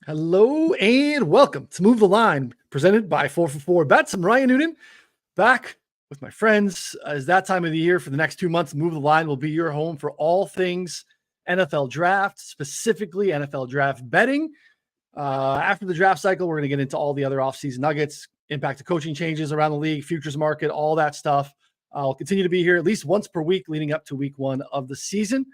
Hello and welcome to Move the Line, presented by 4for4 Bets. I'm Ryan Noonan, back with my friends. It's that time of the year for the next 2 months. Move the Line will be your home for all things NFL draft, specifically NFL draft betting. After the draft cycle, we're going to get into all the other offseason nuggets, impact of coaching changes around the league, futures market, all that stuff. I'll continue to be here at least once per week leading up to week 1 of the season.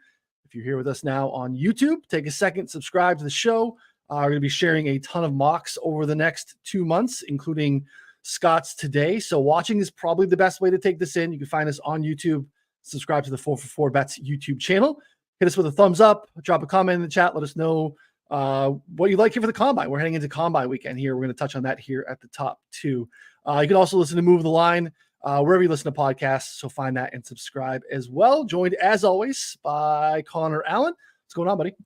If you're here with us now on YouTube, take a second, subscribe to the show. We're going to be sharing a ton of mocks over the next 2 months, including Scott's today. So watching is probably the best way to take this in. You can find us on YouTube. Subscribe to the 4for4 Bets YouTube channel. Hit us with a thumbs up. Drop a comment in the chat. Let us know what you like here for the Combine. We're heading into Combine weekend here. We're going to touch on that here at the top too. You can also listen to Move the Line wherever you listen to podcasts. So find that and subscribe as well. Joined as always by Connor Allen. What's going on, buddy?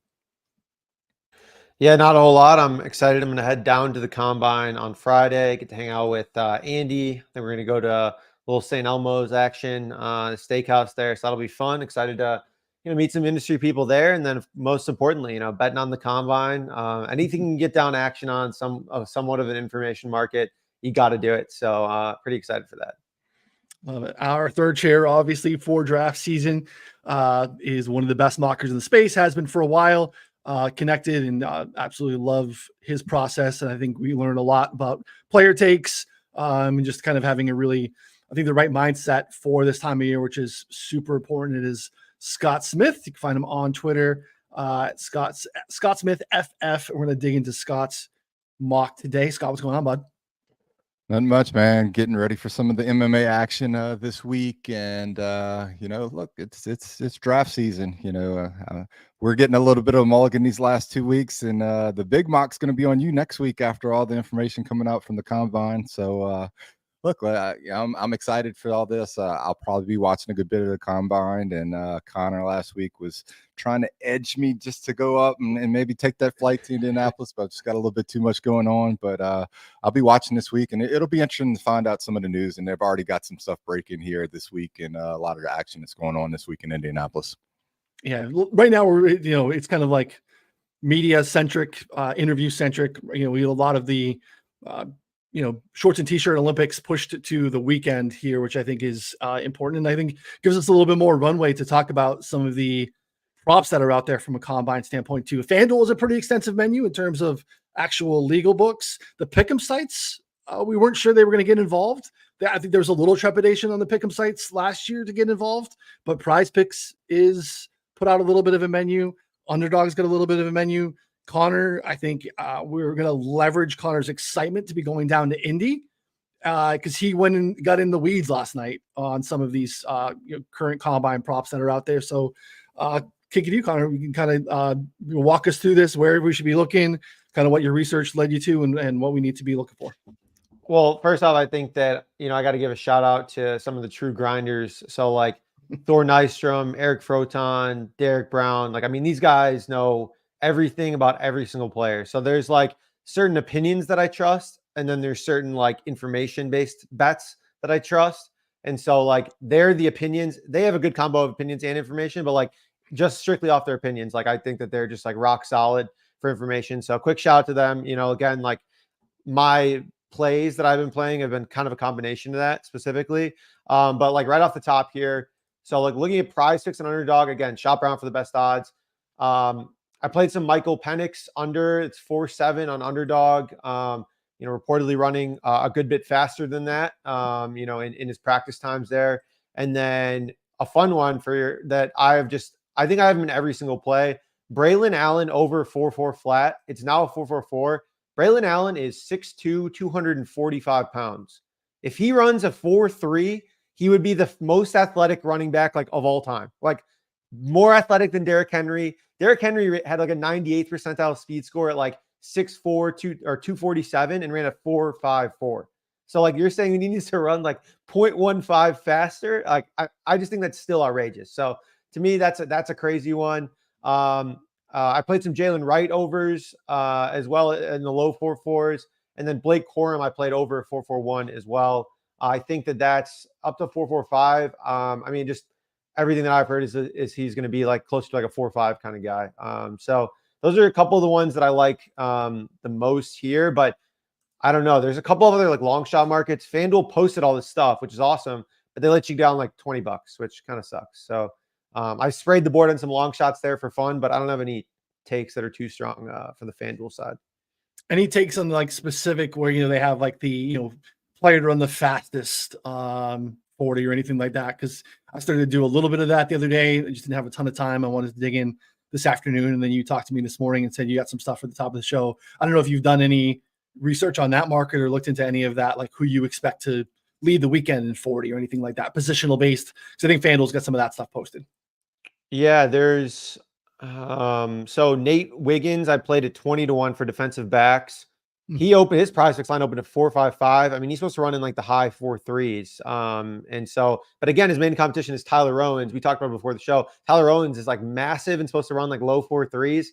Yeah, not a whole lot. I'm excited. I'm going to head down to the Combine on Friday, get to hang out with Andy. Then we're going to go to a little St. Elmo's action, steakhouse there. So that'll be fun. Excited to meet some industry people there. And then most importantly, betting on the Combine. Anything you can get down action on somewhat of an information market, you got to do it. So pretty excited for that. Love it. Our third chair, obviously, for draft season is one of the best mockers in the space, has been for a while. Connected and absolutely love his process. And I think we learned a lot about player takes and just kind of having a really, I think the right mindset for this time of year, which is super important. It is Scott Smith. You can find him on Twitter at Scott Smith FF. We're going to dig into Scott's mock today. Scott, what's going on, bud? Not much, man. Getting ready for some of the MMA action this week, and look, it's draft season. We're getting a little bit of a mulligan these last 2 weeks, and the big mock's going to be on you next week after all the information coming out from the Combine. So, look, I'm excited for all this. I'll probably be watching a good bit of the Combine, and Connor last week was trying to edge me just to go up and maybe take that flight to Indianapolis, but I've just got a little bit too much going on. But I'll be watching this week, and it'll be interesting to find out some of the news. And they've already got some stuff breaking here this week, and a lot of the action that's going on this week in Indianapolis. Yeah, right now it's kind of like media centric, interview centric. We have a lot of the shorts and t-shirt Olympics pushed to the weekend here, which I think is important. And I think gives us a little bit more runway to talk about some of the props that are out there from a Combine standpoint too. FanDuel is a pretty extensive menu in terms of actual legal books. The pick'em sites, we weren't sure they were going to get involved. I think there was a little trepidation on the pick'em sites last year to get involved, but Prize Picks is put out a little bit of a menu. Underdog's got a little bit of a menu. Connor, I think we're going to leverage Connor's excitement to be going down to Indy because he went and got in the weeds last night on some of these current Combine props that are out there. So kick it to you, Connor. You can kind of walk us through this, where we should be looking, kind of what your research led you to and what we need to be looking for. Well, first off, I think that, I got to give a shout out to some of the true grinders. So like Thor Nystrom, Eric Froton, Derek Brown. These guys know everything about every single player. So there's like certain opinions that I trust, and then there's certain like information-based bets that I trust. And so like they're the opinions. They have a good combo of opinions and information, but like just strictly off their opinions, like I think that they're just like rock solid for information. So quick shout out to them. Again, like my plays that I've been playing have been kind of a combination of that specifically. But like right off the top here, so like looking at Prize Picks and Underdog, again, shop around for the best odds. I played some Michael Penix under. It's 4-7 on Underdog. Reportedly running a good bit faster than that. In his practice times there. And then a fun one that I think I have him in every single play. Braylon Allen over 4.4 flat. It's now a 4.44. Braylon Allen is 6'2", 245 pounds. If he runs a 4.3, he would be the most athletic running back like of all time. Like more athletic than Derrick Henry. Derrick Henry had like a 98th percentile speed score at like 6'4", 247 and ran a 4.54. So like you're saying he needs to run like 0.15 faster. Like I just think that's still outrageous. So to me, that's a crazy one. I played some Jalen Wright overs as well in the low 4.4s. And then Blake Corum, I played over 4.41 as well. I think that's up to 4.45. Just everything that I've heard is he's going to be like close to like a 4.5 kind of guy. So those are a couple of the ones that I like the most here. But I don't know. There's a couple of other like long shot markets. FanDuel posted all this stuff, which is awesome, but they let you down like $20, which kind of sucks. So I sprayed the board on some long shots there for fun, but I don't have any takes that are too strong for the FanDuel side. Any takes on like specific where, they have like the, player to run the fastest 40 or anything like that? Because I started to do a little bit of that the other day. I just didn't have a ton of time. I wanted to dig in this afternoon. And then you talked to me this morning and said you got some stuff at the top of the show. I don't know if you've done any research on that market or looked into any of that, like who you expect to lead the weekend in 40 or anything like that, positional based. Because I think FanDuel's got some of that stuff posted. Yeah, there's so Nate Wiggins, I played at 20-1 for defensive backs. He opened his prize fix line opened at 4.55. I mean, he's supposed to run in like the high 4.3s. And so, but again, his main competition is Tyler Owens. We talked about it before the show. Tyler Owens is like massive and supposed to run like low 4.3s.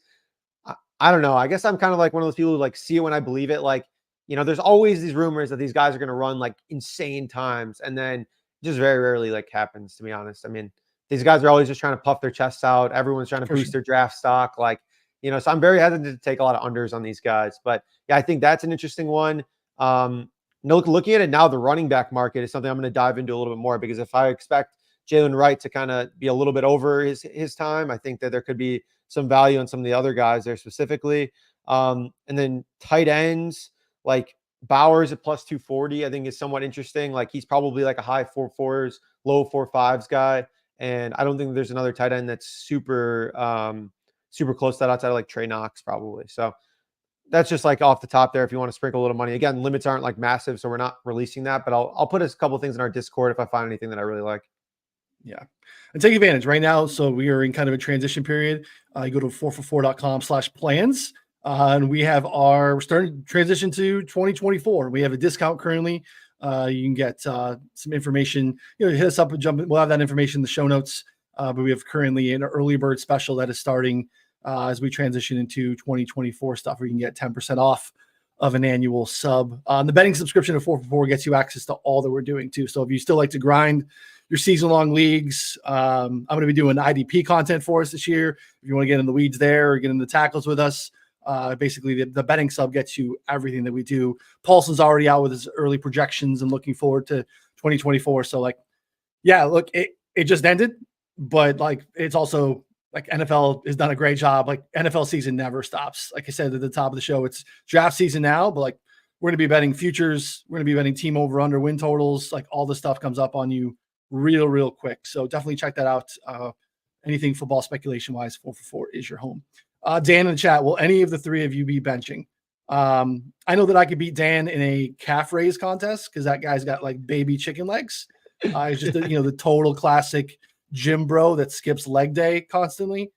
I don't know. I guess I'm kind of like one of those people who like see it when I believe it. Like, there's always these rumors that these guys are going to run like insane times, and then just very rarely like happens, to be honest. I mean, these guys are always just trying to puff their chests out. Everyone's trying to boost their draft stock. Like, so I'm very hesitant to take a lot of unders on these guys. But yeah, I think that's an interesting one. Looking at it now, the running back market is something I'm going to dive into a little bit more, because if I expect Jalen Wright to kind of be a little bit over his time, I think that there could be some value on some of the other guys there specifically. And then tight ends, like Bowers at plus 240, I think is somewhat interesting. Like he's probably like a high 4.4s, low 4.5s guy. And I don't think there's another tight end that's super close to that outside of like Trey Knox probably. So that's just like off the top there if you want to sprinkle a little money. Again, limits aren't like massive, so we're not releasing that, but I'll put a couple of things in our Discord if I find anything that I really like. Yeah. And take advantage right now. So we are in kind of a transition period. You go to 4for4.com/plans. And we're starting to transition to 2024. We have a discount currently. You can get some information, hit us up and jump in. We'll have that information in the show notes. But we have currently an early bird special that is starting as we transition into 2024 stuff, where you can get 10% off of an annual sub. The betting subscription of 4for4 gets you access to all that we're doing too. So if you still like to grind your season-long leagues, I'm going to be doing IDP content for us this year. If you want to get in the weeds there or get in the tackles with us, basically the betting sub gets you everything that we do. Paulson's already out with his early projections and looking forward to 2024. So look, it just ended, but like, it's also like NFL has done a great job. Like NFL season never stops. Like I said at the top of the show, it's draft season now, but like we're going to be betting futures. We're going to be betting team over under win totals. Like all the stuff comes up on you real quick. So definitely check that out. Anything football speculation wise, 4for4 is your home. Dan in the chat, will any of the three of you be benching? I know that I could beat Dan in a calf raise contest because that guy's got like baby chicken legs. He's just the total classic gym bro that skips leg day constantly.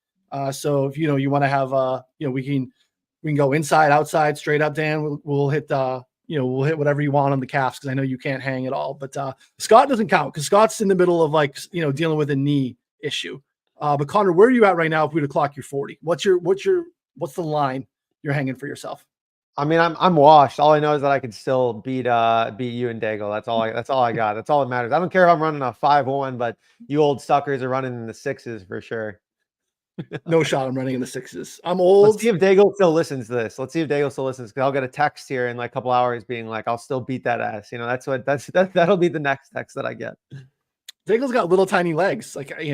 So if you want to have we can go inside, outside, straight up, Dan. We'll hit we'll hit whatever you want on the calves because I know you can't hang at all. But Scott doesn't count because Scott's in the middle of dealing with a knee issue. But Connor, where are you at right now if we were to clock your 40? What's the line you're hanging for yourself? I mean, I'm washed. All I know is that I can still beat you and Daigle. That's all I got. That's all that matters. I don't care if I'm running a 5-1, but you old suckers are running in the 6s for sure. No shot I'm running in the 6s. I'm old. Let's see if Daigle still listens to this. Because I'll get a text here in like a couple hours being like, I'll still beat that ass. That'll be the next text that I get. Daigle's got little tiny legs. Like, I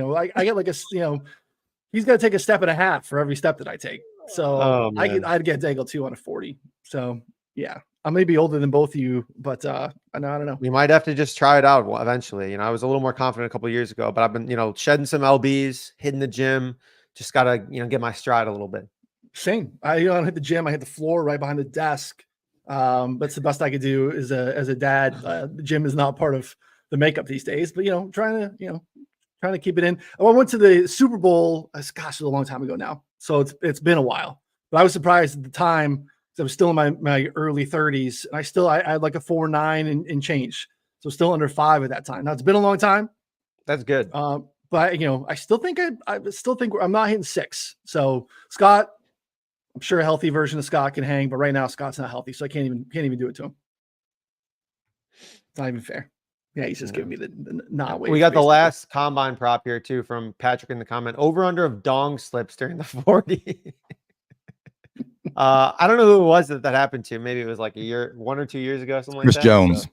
get like he's got to take a step and a half for every step that I take. So I'd get Daigle 2 on a 40. So yeah, I may be older than both of you, but I don't know. We might have to just try it out eventually. I was a little more confident a couple of years ago, but I've been, shedding some LBs, hitting the gym. Just got to, get my stride a little bit. Same. I hit the gym. I hit the floor right behind the desk. That's the best I could do as a dad. The gym is not part of the makeup these days, but trying to keep it in. I went to the Super Bowl. Gosh, it was a long time ago now. So it's been a while, but I was surprised at the time because I was still in my early 30s and I had like a 4.9 and change. So still under 5 at that time. Now it's been a long time. That's good. But I still think I'm not hitting 6. So Scott, I'm sure a healthy version of Scott can hang, but right now Scott's not healthy. So I can't even do it to him. It's not even fair. Yeah, he's just giving me the not wait. We got the last combine prop here too from Patrick in the comment. Over under of dong slips during the 40. I don't know who it was that happened to. Maybe it was like 1 or 2 years ago, something Chris like that. Jones. So,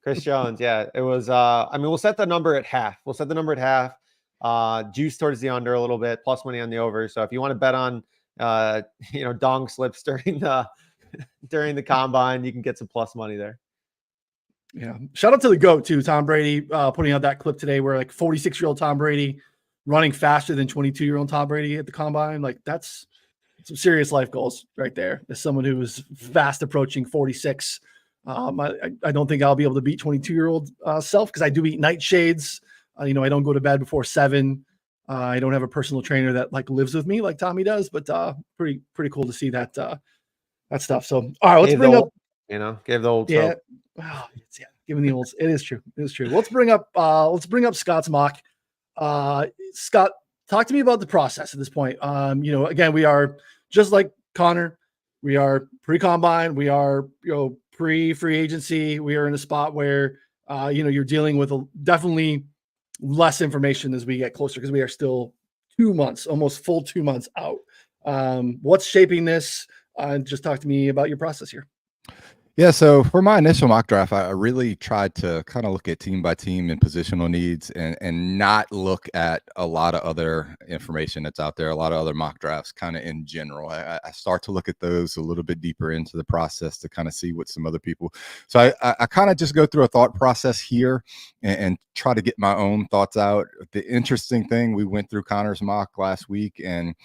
Chris Jones, yeah. It was I mean, we'll set the number at half. Juice towards the under a little bit, plus money on the over. So if you want to bet on dong slips during the combine, you can get some plus money there. Yeah. Shout out to the GOAT too, Tom Brady, putting out that clip today where like 46-year-old Tom Brady running faster than 22-year-old Tom Brady at the combine. Like that's some serious life goals right there. As someone who is fast approaching 46, I don't think I'll be able to beat 22-year-old self because I do eat nightshades. I don't go to bed before 7. I don't have a personal trainer that like lives with me like Tommy does, but pretty cool to see that stuff. So all right, let's bring up. Gave the old yeah. Oh, yeah, giving the olds. It is true. Let's bring up Scott's mock. Scott, talk to me about the process at this point. Again, we are just like Connor. We are pre-combine. We are, pre-free agency. We are in a spot where, you're dealing with definitely less information as we get closer because we are still 2 months, almost full 2 months out. What's shaping this? Just talk to me about your process here. Yeah, so for my initial mock draft, I really tried to kind of look at team by team and positional needs and not look at a lot of other information that's out there, a lot of other mock drafts kind of in general. I start to look at those a little bit deeper into the process to kind of see what some other people. So I kind of just go through a thought process here and try to get my own thoughts out. The interesting thing, we went through Connor's mock last week, and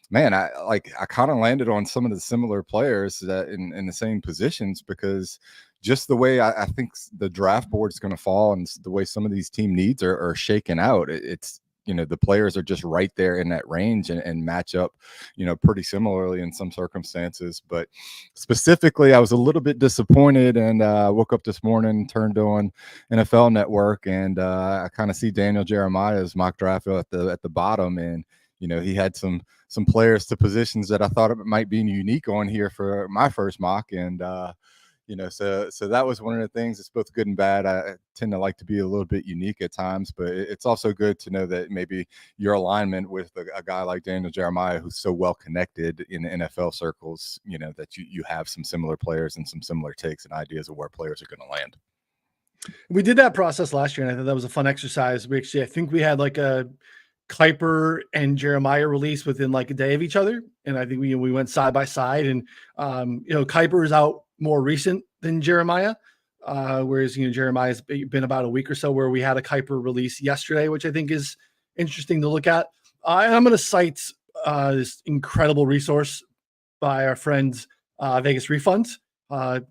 man, I kind of landed on some of the similar players that in the same positions because just the way I think the draft board is going to fall and the way some of these team needs are shaken out, it's the players are just right there in that range and match up, pretty similarly in some circumstances. But specifically, I was a little bit disappointed and woke up this morning, turned on NFL Network, and I kind of see Daniel Jeremiah's mock draft at the bottom, and he had some players to positions that I thought it might be unique on here for my first mock. And, so that was one of the things. It's both good and bad. I tend to like to be a little bit unique at times, but it's also good to know that maybe your alignment with a guy like Daniel Jeremiah, who's so well connected in the NFL circles, that you have some similar players and some similar takes and ideas of where players are going to land. We did that process last year, and I thought that was a fun exercise. I think we had like a Kuiper and Jeremiah release within like a day of each other. And I think we went side by side, and, Kuiper is out more recent than Jeremiah. Whereas, Jeremiah's been about a week or so where we had a Kuiper release yesterday, which I think is interesting to look at. And I'm going to cite this incredible resource by our friends, Vegas Refunds.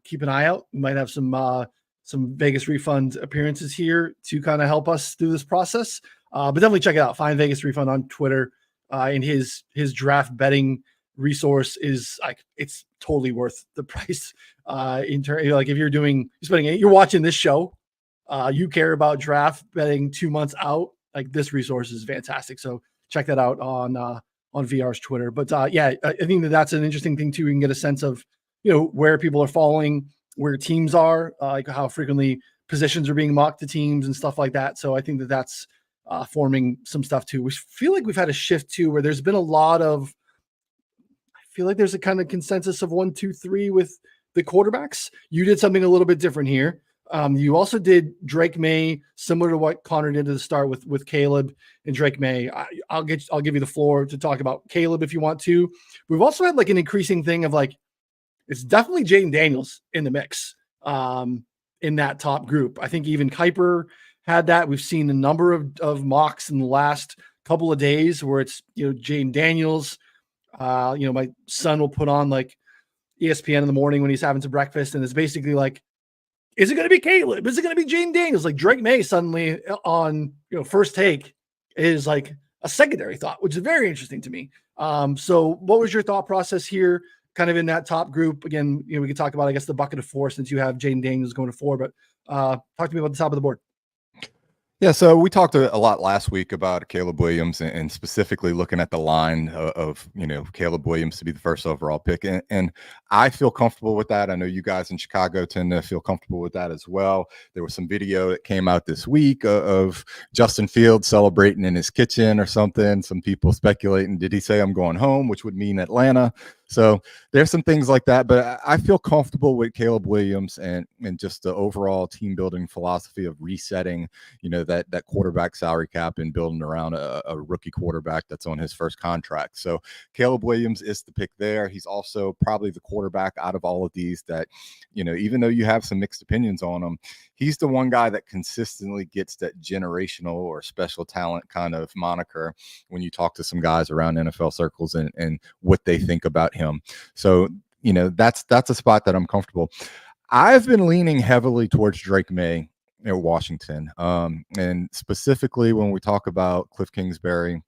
Keep an eye out. We might have some Vegas Refund appearances here to kind of help us through this process. But definitely check it out. Find Vegas Refund on Twitter. And his draft betting resource is like, it's totally worth the price. Like if you're watching this show, you care about draft betting 2 months out, like this resource is fantastic. So check that out on VR's Twitter. But I think that's an interesting thing too. We can get a sense of, where people are falling, where teams are, like how frequently positions are being mocked to teams and stuff like that. So I think that's forming some stuff too. We feel like we've had a shift too, where there's been a lot of, I feel like there's a kind of consensus of 1, 2, 3 with the quarterbacks. You did something a little bit different here. You also did Drake May, similar to what Connor did at the start with Caleb and Drake May. I'll give you the floor to talk about Caleb if you want to. We've also had like an increasing thing of like, it's definitely Jayden Daniels in the mix in that top group. I think even Kuiper had that. We've seen a number of mocks in the last couple of days where it's, Jayden Daniels. My son will put on like ESPN in the morning when he's having some breakfast, and it's basically like, is it going to be Caleb? Is it going to be Jayden Daniels? Like Drake May suddenly on, first take is like a secondary thought, which is very interesting to me. So what was your thought process here? Kind of in that top group again, we could talk about, I guess, the bucket of 4 since you have Jayden Daniels going to 4, but talk to me about the top of the board. Yeah, so we talked a lot last week about Caleb Williams and specifically looking at the line of Caleb Williams to be the first overall pick. And I feel comfortable with that. I know you guys in Chicago tend to feel comfortable with that as well. There was some video that came out this week of Justin Fields celebrating in his kitchen or something. Some people speculating, did he say I'm going home, which would mean Atlanta? So there's some things like that, but I feel comfortable with Caleb Williams and just the overall team building philosophy of resetting, that quarterback salary cap and building around a rookie quarterback that's on his first contract. So Caleb Williams is the pick there. He's also probably the quarterback out of all of these that, even though you have some mixed opinions on him, he's the one guy that consistently gets that generational or special talent kind of moniker when you talk to some guys around NFL circles and what they think about him. So, that's a spot that I'm comfortable. I've been leaning heavily towards Drake May at Washington. And specifically when we talk about Cliff Kingsbury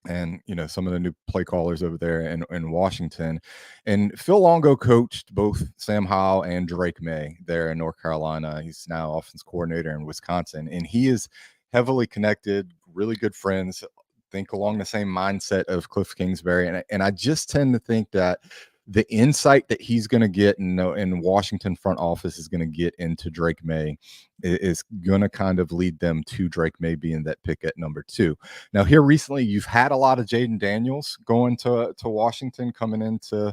and some of the new play callers over there in Washington, and Phil Longo coached both Sam Howell and Drake May there in North Carolina. He's now offense coordinator in Wisconsin, and he is heavily connected, really good friends, think along the same mindset of Cliff Kingsbury, and I just tend to think that the insight that he's going to get in Washington front office is going to get into Drake May is going to kind of lead them to Drake May being that pick at number 2. Now here recently, you've had a lot of Jayden Daniels going to Washington coming into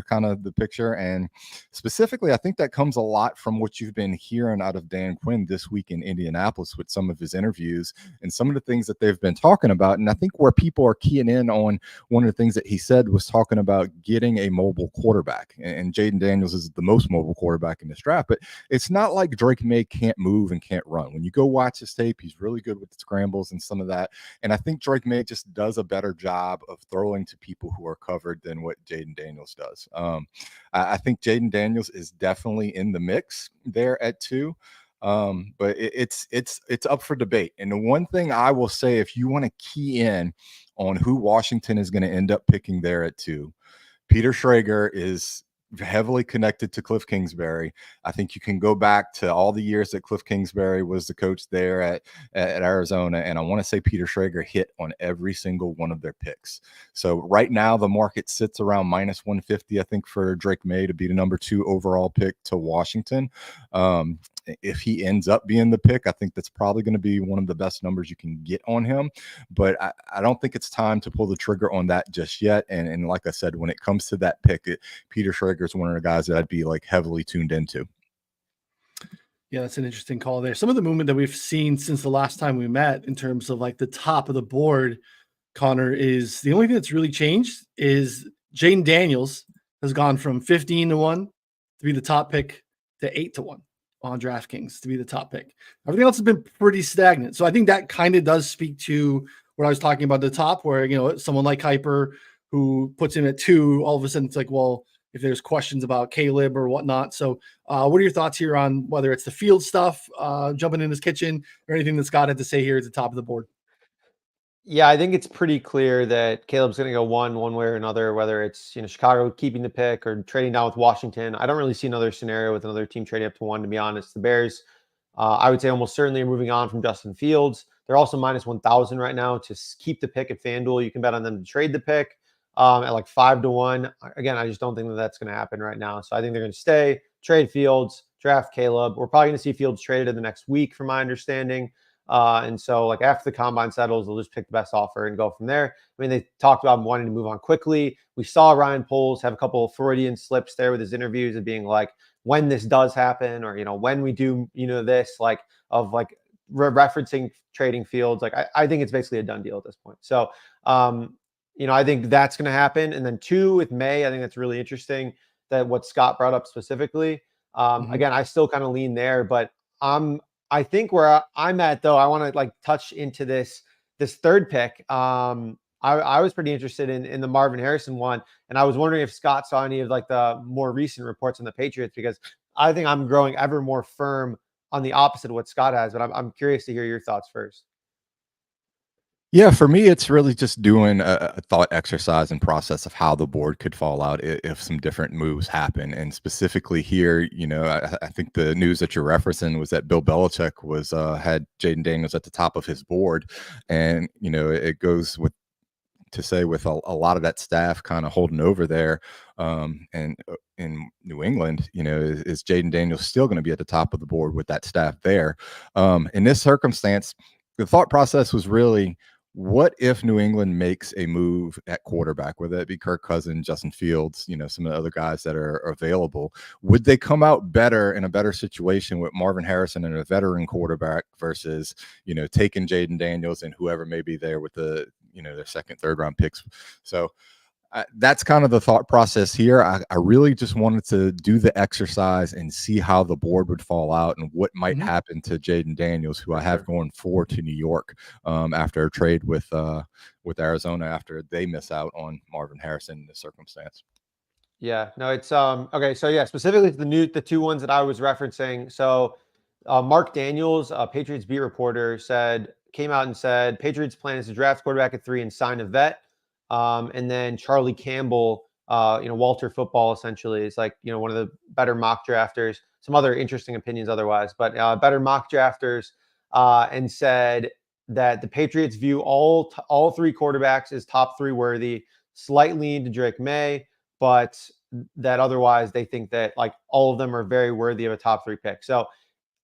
kind of the picture. And specifically, I think that comes a lot from what you've been hearing out of Dan Quinn this week in Indianapolis with some of his interviews and some of the things that they've been talking about. And I think where people are keying in on one of the things that he said was talking about getting a mobile quarterback. And Jayden Daniels is the most mobile quarterback in this draft, but it's not like Drake May can't move and can't run. When you go watch his tape, he's really good with the scrambles and some of that. And I think Drake May just does a better job of throwing to people who are covered than what Jayden Daniels does. I think Jayden Daniels is definitely in the mix there at 2, but it's up for debate. And the one thing I will say, if you want to key in on who Washington is going to end up picking there at 2, Peter Schrager is heavily connected to Cliff Kingsbury. I think you can go back to all the years that Cliff Kingsbury was the coach there at Arizona, and I want to say Peter Schrager hit on every single one of their picks. So right now the market sits around -150, I think, for Drake May to be the number 2 overall pick to Washington. If he ends up being the pick, I think that's probably going to be one of the best numbers you can get on him. But I don't think it's time to pull the trigger on that just yet. And like I said, when it comes to that pick, Peter Schrager is one of the guys that I'd be like heavily tuned into. Yeah, that's an interesting call there. Some of the movement that we've seen since the last time we met in terms of like the top of the board, Connor, is the only thing that's really changed is Jayden Daniels has gone from 15-1 to be the top pick to 8-1 on DraftKings to be the top pick. Everything else has been pretty stagnant. So I think that kind of does speak to what I was talking about at the top, where, someone like Hyper who puts him at 2, all of a sudden it's like, well, if there's questions about Caleb or whatnot. So what are your thoughts here on whether it's the field stuff, jumping in his kitchen, or anything that Scott had to say here at the top of the board? Yeah, I think it's pretty clear that Caleb's going to go one way or another, whether it's Chicago keeping the pick or trading down with Washington. I don't really see another scenario with another team trading up to 1, to be honest. The Bears, I would say almost certainly are moving on from Justin Fields. They're also -1,000 right now to keep the pick at FanDuel. You can bet on them to trade the pick at like 5-1. Again, I just don't think that that's going to happen right now. So I think they're going to stay, trade Fields, draft Caleb. We're probably going to see Fields traded in the next week, from my understanding. And so like after the combine settles, they'll just pick the best offer and go from there. I mean, they talked about wanting to move on quickly. We saw Ryan Poles have a couple of Freudian slips there with his interviews of being like, when this does happen, or, when we do, this, like, of like referencing trading Fields. Like, I think it's basically a done deal at this point. So, I think that's going to happen. And then 2 with May, I think that's really interesting that what Scott brought up specifically. Again, I still kind of lean there, but I think where I'm at, though, I want to like touch into this 3rd pick. I was pretty interested in the Marvin Harrison one, and I was wondering if Scott saw any of like the more recent reports on the Patriots, because I think I'm growing ever more firm on the opposite of what Scott has. But I'm curious to hear your thoughts first. Yeah, for me, it's really just doing a thought exercise and process of how the board could fall out if some different moves happen. And specifically here, I think the news that you're referencing was that Bill Belichick was had Jayden Daniels at the top of his board. And, it goes with a lot of that staff kind of holding over there. And in New England, is Jayden Daniels still going to be at the top of the board with that staff there? In this circumstance, the thought process was really, what if New England makes a move at quarterback, whether it be Kirk Cousins, Justin Fields, some of the other guys that are available? Would they come out better in a better situation with Marvin Harrison and a veteran quarterback versus, taking Jayden Daniels and whoever may be there with their second, third round picks? So that's kind of the thought process here. I really just wanted to do the exercise and see how the board would fall out and what might happen to Jayden Daniels, who I have going forward to New York after a trade with Arizona after they miss out on Marvin Harrison in this circumstance. Yeah, no, it's okay. So yeah, specifically the two ones that I was referencing. So Mark Daniels, Patriots beat reporter, came out and said Patriots plan is to draft quarterback at 3 and sign a vet. And then Charlie Campbell, Walter Football essentially is like, one of the better mock drafters, some other interesting opinions otherwise, but better mock drafters, and said that the Patriots view all three quarterbacks as top 3 worthy, slightly into Drake May, but that otherwise they think that like all of them are very worthy of a top 3 pick. So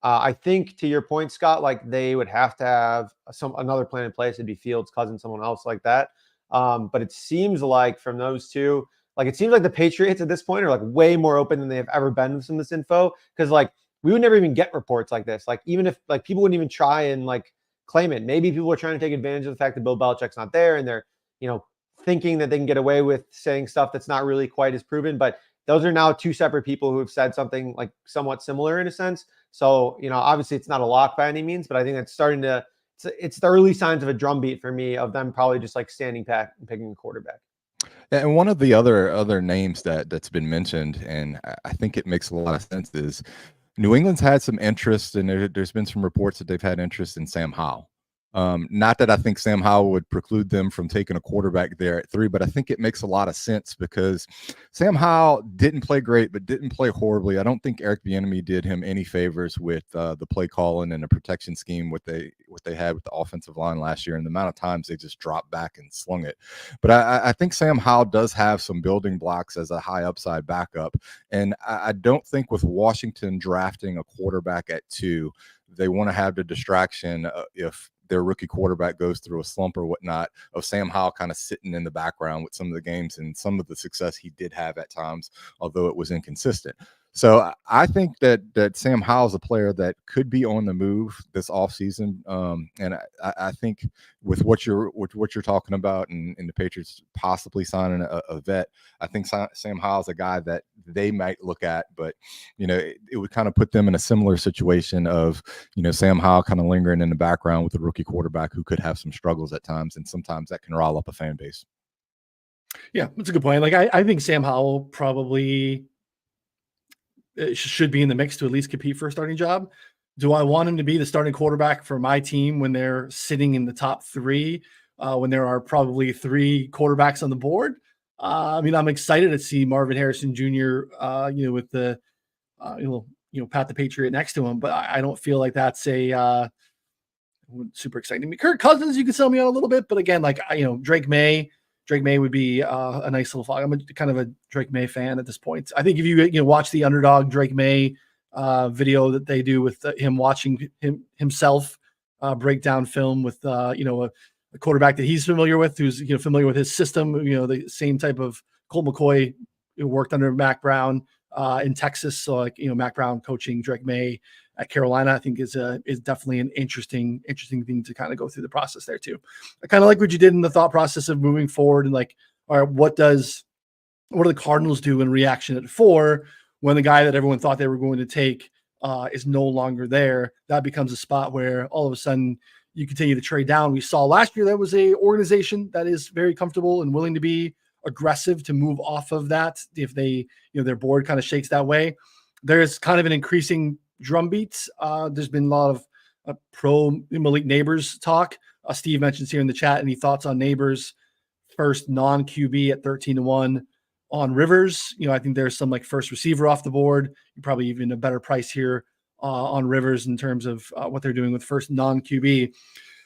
I think to your point, Scott, like they would have to have another plan in place. It'd be Fields, Cousins, someone else like that. But it seems like from those two, like it seems like the Patriots at this point are like way more open than they have ever been with some of this info. Because like we would never even get reports like this. Like even if like people wouldn't even try and like claim it. Maybe people are trying to take advantage of the fact that Bill Belichick's not there and they're, thinking that they can get away with saying stuff that's not really quite as proven. But those are now 2 separate people who have said something like somewhat similar in a sense. So, obviously it's not a lock by any means, but I think that's starting to, it's the early signs of a drumbeat for me of them probably just like standing back and picking a quarterback. And one of the other names that's been mentioned, and I think it makes a lot of sense, is New England's had some interest, and there's been some reports that they've had interest in Sam Howell. Not that I think Sam Howell would preclude them from taking a quarterback there at 3, but I think it makes a lot of sense because Sam Howell didn't play great, but didn't play horribly. I don't think Eric Bieniemy did him any favors with the play calling and the protection scheme what they had with the offensive line last year, and the amount of times they just dropped back and slung it. But I think Sam Howell does have some building blocks as a high upside backup, and I don't think with Washington drafting a quarterback at 2, they want to have the distraction if their rookie quarterback goes through a slump or whatnot, of Sam Howell kind of sitting in the background with some of the games and some of the success he did have at times, although it was inconsistent. So I think that Sam Howell is a player that could be on the move this offseason. And I think with what you're talking about and the Patriots possibly signing a vet, I think Sam Howell is a guy that they might look at, but it would kind of put them in a similar situation of Sam Howell kind of lingering in the background with a rookie quarterback who could have some struggles at times, and sometimes that can rile up a fan base. Yeah, that's a good point. Like I think Sam Howell probably should be in the mix to at least compete for a starting job. Do I want him to be the starting quarterback for my team when they're sitting in the top 3, when there are probably 3 quarterbacks on the board? I mean, I'm excited to see Marvin Harrison Jr. With the Pat the Patriot next to him, but I don't feel like that's a super exciting. I mean, Kirk Cousins, you can sell me on a little bit, but again, like Drake May would be a nice little fog. I'm kind of a Drake May fan at this point. I think if you watch the Underdog Drake May video that they do with him watching himself break down film with a quarterback that he's familiar with, who's familiar with his system, the same type of Colt McCoy who worked under Mac Brown in Texas. So like Mac Brown coaching Drake May at Carolina, I think is definitely an interesting thing to kind of go through the process there too. I kind of like what you did in the thought process of moving forward and like, all right, what do the Cardinals do in reaction at 4 when the guy that everyone thought they were going to take is no longer there? That becomes a spot where all of a sudden you continue to trade down. We saw last year that was a organization that is very comfortable and willing to be aggressive to move off of that if they, their board kind of shakes that way. There's kind of an increasing drumbeats. There's been a lot of pro Malik Nabers talk. Steve mentions here in the chat any thoughts on Nabers first non-QB at 13-1 on Rivers. I think there's some like first receiver off the board. Probably even a better price here on Rivers in terms of what they're doing with first non-QB.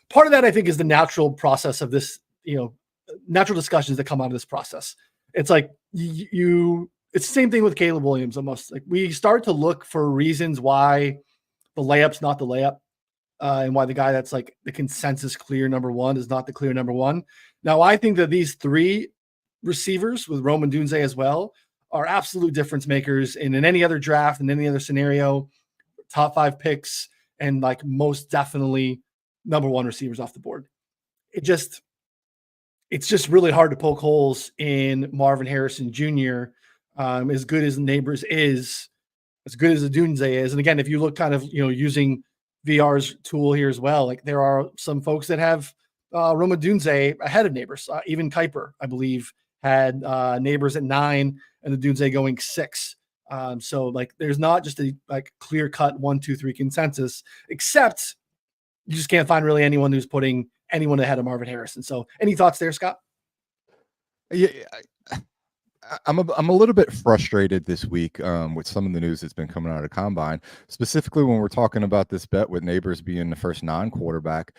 Part of that, I think, is the natural process of this, natural discussions that come out of this process. It's like it's the same thing with Caleb Williams almost. Like we start to look for reasons why the layup's not the layup. and why the guy that's like the consensus clear number one is not the clear number one. Now, I think that these three receivers with Rome Odunze as well are absolute difference makers in any other draft and any other scenario, top 5 picks, and like most definitely number one receivers off the board. It's just really hard to poke holes in Marvin Harrison Jr. As good as Nabers is, as good as Odunze is. And again, if you look kind of, using VR's tool here as well, like there are some folks that have Rome Odunze ahead of Nabers. Even Kuiper, I believe, had Nabers at 9 and Odunze going 6. So like there's not just a like clear cut 1, 2, 3 consensus, except you just can't find really anyone who's putting anyone ahead of Marvin Harrison. So any thoughts there, Scott? Yeah, I'm a little bit frustrated this week with some of the news that's been coming out of Combine, specifically when we're talking about this bet with Nabers being the first non-quarterback.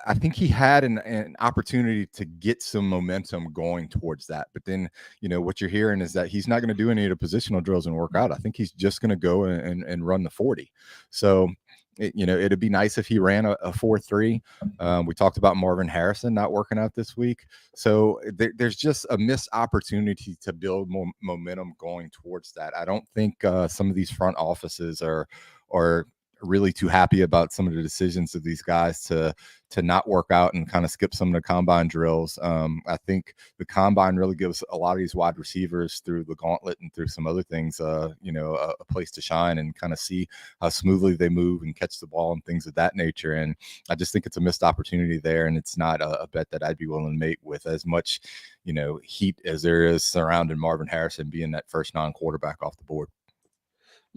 I think he had an opportunity to get some momentum going towards that, but then what you're hearing is that he's not going to do any of the positional drills and work out. I think he's just going to go and run the 40. So it'd be nice if he ran a 4.3. We talked about Marvin Harrison not working out this week. So there's just a missed opportunity to build more momentum going towards that. I don't think some of these front offices are really too happy about some of the decisions of these guys to not work out and kind of skip some of the combine drills. I think the combine really gives a lot of these wide receivers through the gauntlet and through some other things, a place to shine and kind of see how smoothly they move and catch the ball and things of that nature. And I just think it's a missed opportunity there. And it's not a bet that I'd be willing to make with as much, heat as there is surrounding Marvin Harrison being that first non-quarterback off the board.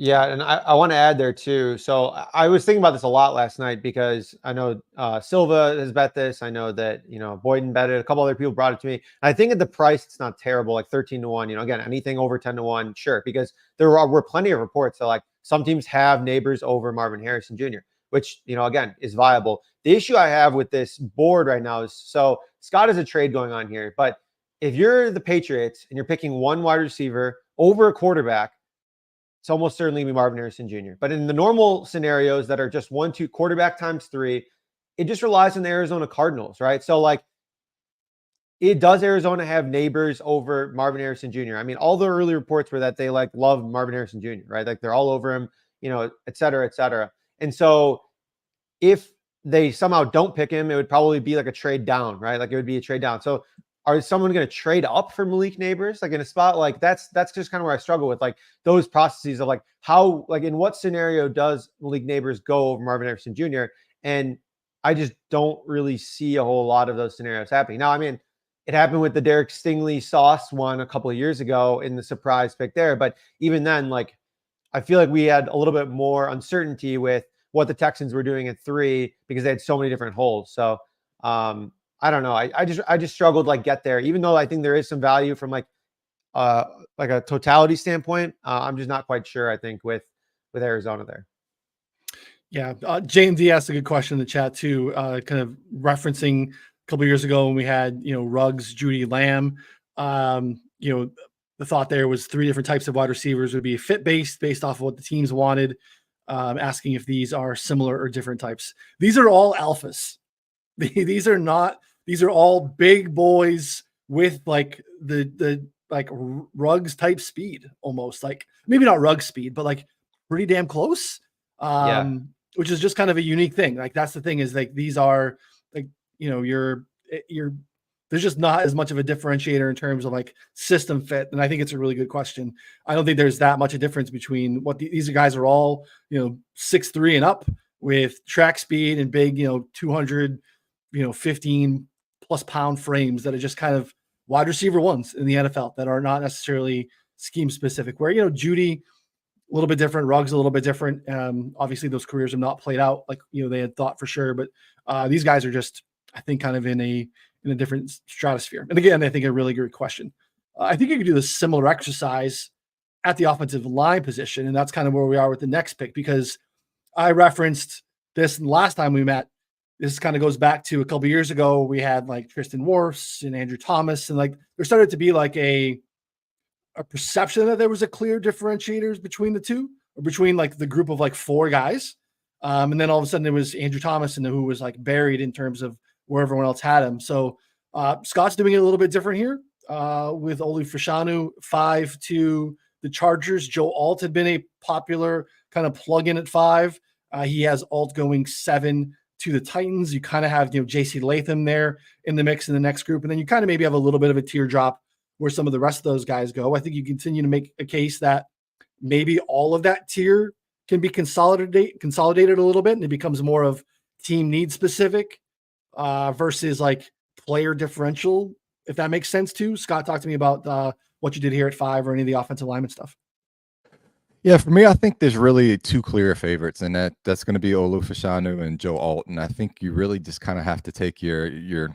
Yeah, and I want to add there too. So I was thinking about this a lot last night because I know Silva has bet this. I know that Boyden bet it. A couple other people brought it to me. I think at the price, it's not terrible, like 13-1. Again, anything over 10-1, sure, because there were plenty of reports that like some teams have Nabers over Marvin Harrison Jr., which again is viable. The issue I have with this board right now is so Scott has a trade going on here, but if you're the Patriots and you're picking one wide receiver over a quarterback, it's almost certainly be Marvin Harrison Jr. But in the normal scenarios that are just 1, 2 quarterback times 3, it just relies on the Arizona Cardinals, right? So like, does Arizona have Nabers over Marvin Harrison Jr.? I mean, all the early reports were that they like love Marvin Harrison Jr., right? Like they're all over him, et cetera, et cetera. And so if they somehow don't pick him, it would probably be like a trade down, right? Like it would be a trade down. So are someone going to trade up for Malik Nabers? Like in a spot like that's just kind of where I struggle with like those processes of like how, like in what scenario does Malik Nabers go over Marvin Harrison Jr.? And I just don't really see a whole lot of those scenarios happening. Now, I mean, it happened with the Derek Stingley Sauce one a couple of years ago in the surprise pick there. But even then, like, I feel like we had a little bit more uncertainty with what the Texans were doing at 3 because they had so many different holes. So, I don't know. I just struggled like get there, even though I think there is some value from like a totality standpoint. I'm just not quite sure. I think with Arizona there. Yeah, JMD asked a good question in the chat too, kind of referencing a couple of years ago when we had Ruggs, Judy, Lamb. The thought there was 3 different types of wide receivers would be fit based off of what the teams wanted. Asking if these are similar or different types. These are all alphas. These are not. These are all big boys with like the like Ruggs type speed, almost like maybe not Ruggs speed, but like pretty damn close. Which is just kind of a unique thing. Like that's the thing is like these are like you're there's just not as much of a differentiator in terms of like system fit. And I think it's a really good question. I don't think there's that much a difference between what these guys are all 6'3" and up with track speed and big 200 15 plus pound frames that are just kind of wide receiver ones in the NFL that are not necessarily scheme specific, where, Judy, a little bit different, Ruggs a little bit different. Obviously those careers have not played out like, they had thought for sure, but these guys are just, I think, kind of in a different stratosphere. And again, I think a really good question. I think you could do the similar exercise at the offensive line position. And that's kind of where we are with the next pick, because I referenced this last time we met. This kind of goes back to a couple of years ago. We had like Tristan Wirfs and Andrew Thomas, and like there started to be like a perception that there was a clear differentiators between the two, or between like the group of like 4 guys. And then all of a sudden it was Andrew Thomas and who was like buried in terms of where everyone else had him. So Scott's doing it a little bit different here with Olu Fashanu 5 to the Chargers. Joe Alt had been a popular kind of plug-in at 5. He has Alt going 7 to the Titans. You kind of have, JC Latham there in the mix in the next group. And then you kind of maybe have a little bit of a teardrop where some of the rest of those guys go. I think you continue to make a case that maybe all of that tier can be consolidated a little bit, and it becomes more of team need specific versus like player differential, if that makes sense too. Scott, talk to me about what you did here at 5 or any of the offensive lineman stuff. Yeah, for me, I think there's really 2 clear favorites, and that's going to be Olu Fashanu and Joe Alt. And I think you really just kind of have to take your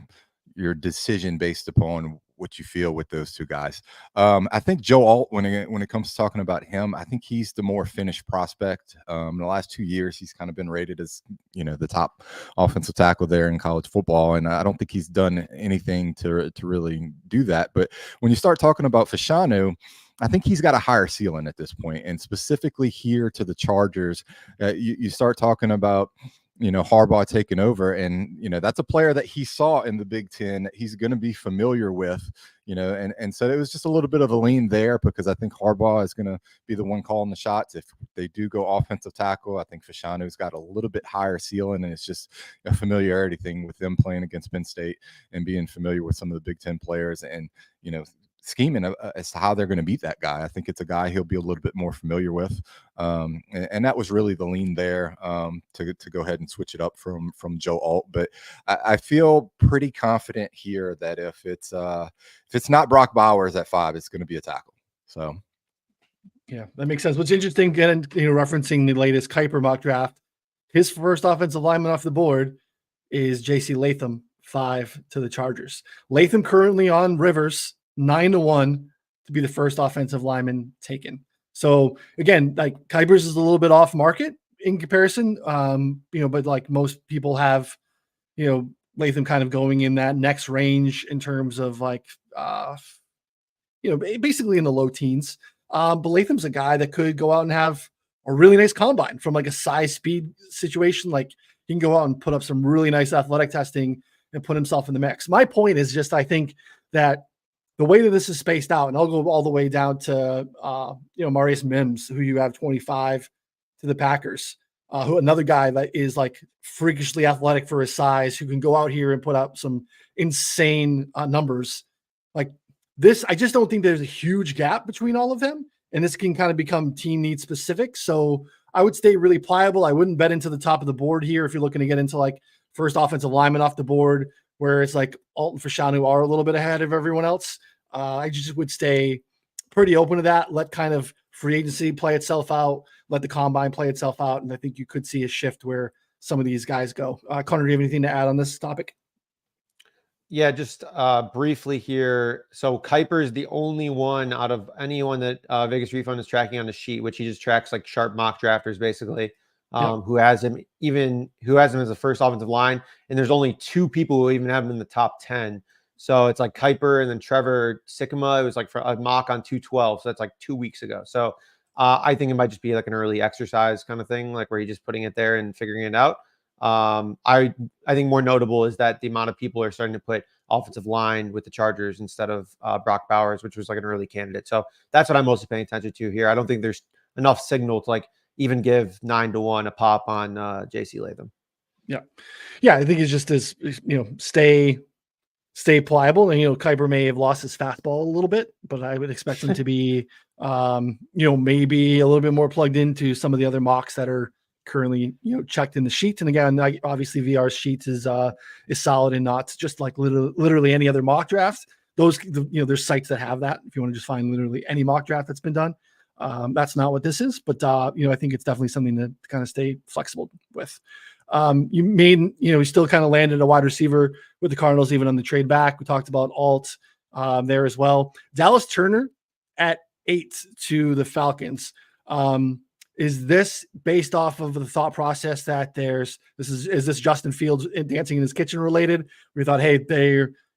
decision based upon what you feel with those 2 guys. I think Joe Alt, when it comes to talking about him, I think he's the more finished prospect. In the last 2 years, he's kind of been rated as, the top offensive tackle there in college football. And I don't think he's done anything to really do that. But when you start talking about Fashanu, I think he's got a higher ceiling at this point. And specifically here to the Chargers, you start talking about, Harbaugh taking over, and, that's a player that he saw in the Big Ten that he's going to be familiar with, and so it was just a little bit of a lean there because I think Harbaugh is going to be the one calling the shots. If they do go offensive tackle, I think Fashanu's got a little bit higher ceiling, and it's just a familiarity thing with them playing against Penn State and being familiar with some of the Big Ten players and, scheming as to how they're going to beat that guy. I think it's a guy he'll be a little bit more familiar with. And that was really the lean there to go ahead and switch it up from Joe Alt. But I feel pretty confident here that if it's not Brock Bowers at 5, it's going to be a tackle. So. Yeah, that makes sense. What's interesting, again, referencing the latest Kuiper mock draft, his first offensive lineman off the board is J.C. Latham, 5 to the Chargers. Latham currently on Rivers, 9-1 to be the first offensive lineman taken. So again, like Kuiper's is a little bit off market in comparison, but like most people have, Latham kind of going in that next range in terms of like, basically in the low teens. But Latham's a guy that could go out and have a really nice combine from like a size speed situation. Like he can go out and put up some really nice athletic testing and put himself in the mix. My point is just, I think that the way that this is spaced out, and I'll go all the way down to, Marius Mims, who you have 25 to the Packers, who another guy that is like freakishly athletic for his size, who can go out here and put up some insane numbers. Like this, I just don't think there's a huge gap between all of them, and this can kind of become team need specific. So I would stay really pliable. I wouldn't bet into the top of the board here if you're looking to get into like first offensive lineman off the board, where it's like Alt and Fashanu are a little bit ahead of everyone else. I just would stay pretty open to that. Let kind of free agency play itself out. Let the combine play itself out. And I think you could see a shift where some of these guys go. Connor, do you have anything to add on this topic? Yeah, just briefly here. So Kuiper is the only one out of anyone that Vegas Refund is tracking on the sheet, which he just tracks like sharp mock drafters basically. Who has him as a first offensive line. And there's only 2 people who even have him in the top 10. So it's like Kuiper and then Trevor Sikkema. It was like for a mock on 212. So that's like 2 weeks ago. So I think it might just be like an early exercise kind of thing, like where you're just putting it there and figuring it out. I think more notable is that the amount of people are starting to put offensive line with the Chargers instead of Brock Bowers, which was like an early candidate. So that's what I'm mostly paying attention to here. I don't think there's enough signal to like even give 9-1 a pop on JC Latham. Yeah. I think it's just as, stay pliable. And, Kuiper may have lost his fastball a little bit, but I would expect him to be, maybe a little bit more plugged into some of the other mocks that are currently, checked in the sheet. And again, obviously VR's sheet is solid and not just like literally any other mock draft. There's sites that have that. If you want to just find literally any mock draft that's been done, that's not what this is, but I think it's definitely something to kind of stay flexible with. We still kind of landed a wide receiver with the Cardinals, even on the trade back. We talked about Alt there as well. Dallas Turner at 8 to the Falcons. Is this based off of the thought process that is this Justin Fields dancing in his kitchen related? We thought, hey,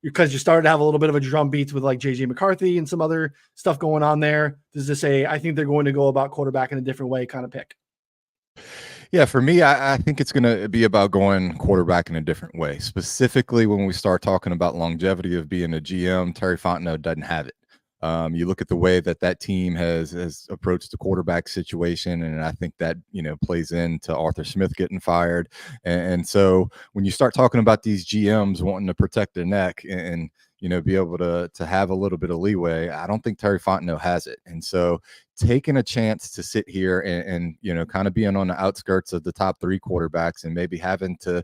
because you started to have a little bit of a drum beats with like JJ McCarthy and some other stuff going on there. Does this I think they're going to go about quarterback in a different way kind of pick? Yeah, for me, I think it's going to be about going quarterback in a different way. Specifically, when we start talking about longevity of being a GM, Terry Fontenot doesn't have it. You look at the way that team has approached the quarterback situation, and I think that plays into Arthur Smith getting fired. And so when you start talking about these GMs wanting to protect their neck and be able to have a little bit of leeway, I don't think Terry Fontenot has it. And so taking a chance to sit here and kind of being on the outskirts of the top 3 quarterbacks and maybe having to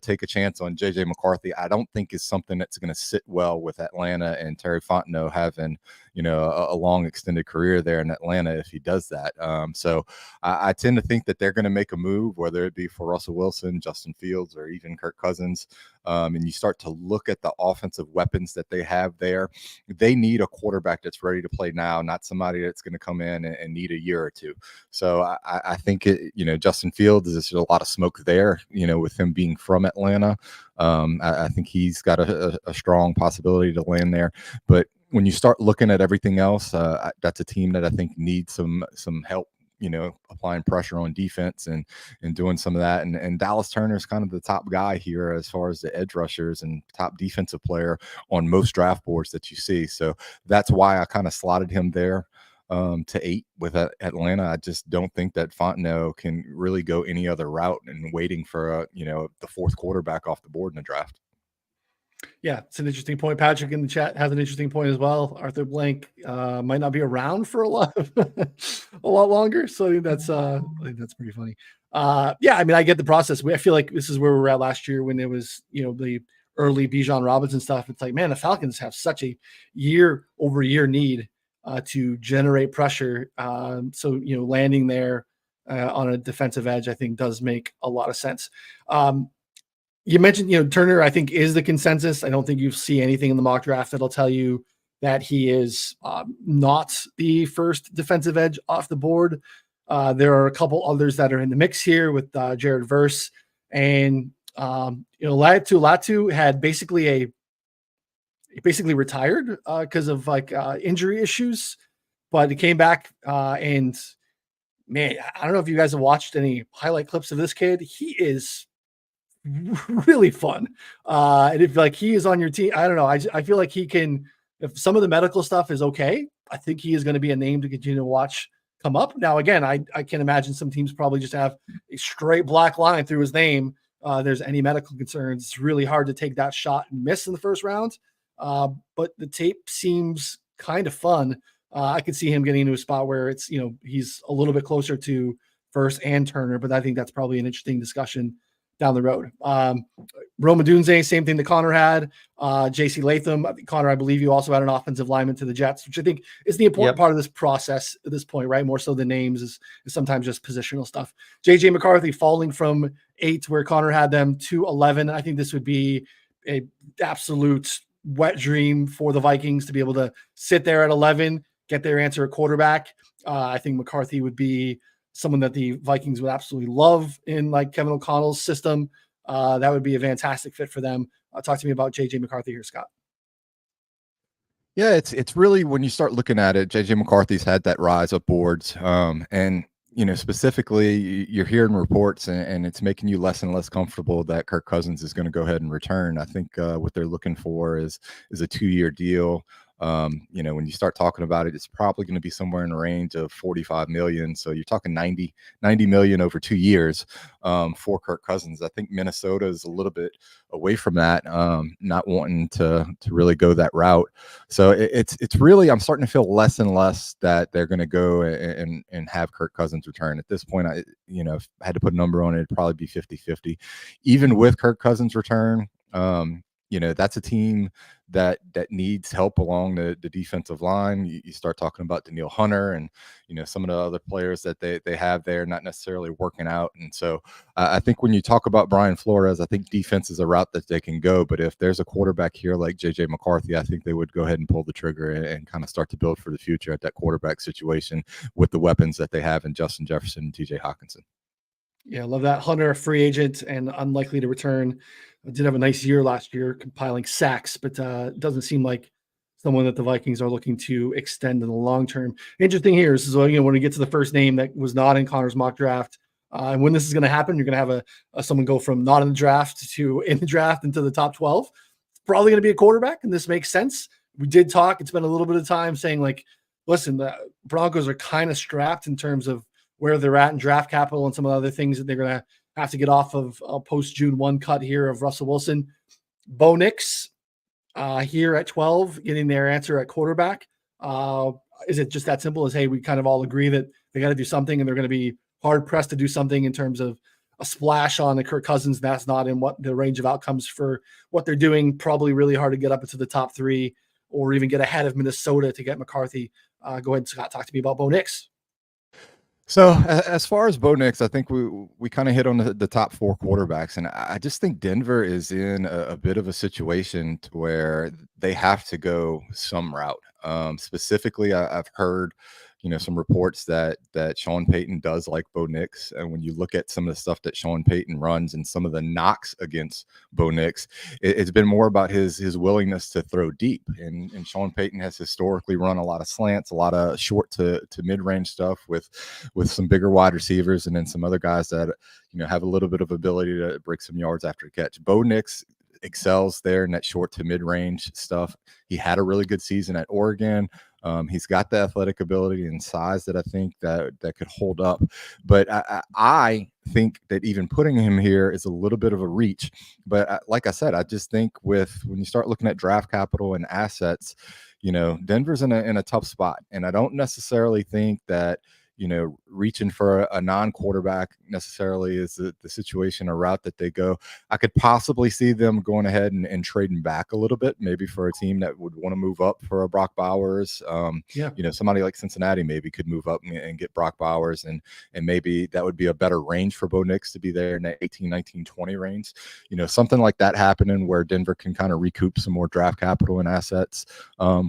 take a chance on JJ McCarthy, I don't think is something that's going to sit well with Atlanta and Terry Fontenot having a long extended career there in Atlanta if he does that. So I tend to think that they're going to make a move, whether it be for Russell Wilson, Justin Fields, or even Kirk Cousins. And you start to look at the offensive weapons that they have there. They need a quarterback that's ready to play now, not somebody that's going to come in and need a year or two. So I think Justin Fields, there's a lot of smoke there, with him being from Atlanta. I think he's got a strong possibility to land there. But when you start looking at everything else, that's a team that I think needs some help, applying pressure on defense and doing some of that. And Dallas Turner is kind of the top guy here as far as the edge rushers and top defensive player on most draft boards that you see. So that's why I kind of slotted him there to 8 with Atlanta. I just don't think that Fontenot can really go any other route and waiting for the 4th quarterback off the board in the draft. Yeah, it's an interesting point. Patrick in the chat has an interesting point as well. Arthur Blank might not be around for a lot longer. So I think that's pretty funny. Yeah, I mean, I get the process. I feel like this is where we were at last year when there was, the early Bijan Robinson stuff. It's like, man, the Falcons have such a year-over-year need to generate pressure. So, landing there on a defensive edge, I think does make a lot of sense. You mentioned, Turner, I think, is the consensus. I don't think you see anything in the mock draft that'll tell you that he is not the first defensive edge off the board. There are a couple others that are in the mix here with Jared Verse and Latu had basically retired because of injury issues, but he came back and man, I don't know if you guys have watched any highlight clips of this kid. He is really fun. And if he is on your team, I don't know. I feel like he can, if some of the medical stuff is okay, I think he is going to be a name to continue to watch come up. Now, again, I can imagine some teams probably just have a straight black line through his name. There's any medical concerns. It's really hard to take that shot and miss in the first round. But the tape seems kind of fun. I could see him getting into a spot where it's, he's a little bit closer to Verse and Turner, but I think that's probably an interesting discussion down the road. Rome Odunze, same thing that Connor had. JC Latham. Connor, I believe you also had an offensive lineman to the Jets, which I think is the important part of this process at this point, right? More so than names is sometimes just positional stuff. JJ McCarthy falling from 8 where Connor had them to 11. I think this would be a absolute wet dream for the Vikings to be able to sit there at 11, get their answer at quarterback. I think McCarthy would be someone that the Vikings would absolutely love in Kevin O'Connell's system. That would be a fantastic fit for them. Talk to me about JJ McCarthy here, Scott. Yeah, it's really, when you start looking at it, JJ McCarthy's had that rise up boards. And specifically, you're hearing reports and it's making you less and less comfortable that Kirk Cousins is going to go ahead and return. I think what they're looking for is a 2-year deal. When you start talking about it, it's probably going to be somewhere in the range of 45 million. So you're talking 90 million over 2 years for Kirk Cousins. I think Minnesota is a little bit away from that, not wanting to really go that route. So it's really, I'm starting to feel less and less that they're going to go and have Kirk Cousins return. At this point, if I had to put a number on it, it'd probably be 50-50. Even with Kirk Cousins return, that's a team that needs help along the defensive line. You start talking about Daniil Hunter and, some of the other players that they have there not necessarily working out. And so I think when you talk about Brian Flores, I think defense is a route that they can go. But if there's a quarterback here like JJ McCarthy, I think they would go ahead and pull the trigger and kind of start to build for the future at that quarterback situation with the weapons that they have in Justin Jefferson and TJ Hawkinson. Yeah, I love that. Hunter, a free agent and unlikely to return. Did have a nice year last year compiling sacks, but it doesn't seem like someone that the Vikings are looking to extend in the long term. Interesting here is when we get to the first name that was not in Connor's mock draft, And when this is going to happen, you're going to have someone go from not in the draft to in the draft into the top 12. It's probably going to be a quarterback, and this makes sense. We did talk. It's been a little bit of time saying, like, listen, the Broncos are kind of strapped in terms of where they're at in draft capital and some of the other things that they're going to have to get off of a post June 1 cut here of Russell Wilson. Bo Nix here at 12, getting their answer at quarterback. Is it just that simple as, hey, we kind of all agree that they got to do something and they're going to be hard pressed to do something in terms of a splash on the Kirk Cousins? That's not in what the range of outcomes for what they're doing. Probably really hard to get up into the top 3 or even get ahead of Minnesota to get McCarthy. Go ahead, Scott, talk to me about Bo Nix. So as far as Bo Nix, I think we kind of hit on the top 4 quarterbacks, and I just think Denver is in a bit of a situation to where they have to go some route. Specifically, I've heard, some reports that Sean Payton does like Bo Nix, and when you look at some of the stuff that Sean Payton runs and some of the knocks against Bo Nix, it's been more about his willingness to throw deep. And Sean Payton has historically run a lot of slants, a lot of short to mid-range stuff with some bigger wide receivers, and then some other guys that have a little bit of ability to break some yards after a catch. Bo Nix excels there in that short to mid-range stuff. He had a really good season at Oregon. He's got the athletic ability and size that I think that could hold up. But I think that even putting him here is a little bit of a reach. But like I said, I just think when you start looking at draft capital and assets, Denver's in a tough spot. And I don't necessarily think that reaching for a non-quarterback necessarily is the situation or route that they go. I could possibly see them going ahead and trading back a little bit, maybe for a team that would want to move up for a Brock Bowers. Somebody like Cincinnati maybe could move up and get Brock Bowers, and maybe that would be a better range for Bo Nix to be there in that 18, 19, 20 range. Something like that happening where Denver can kind of recoup some more draft capital and assets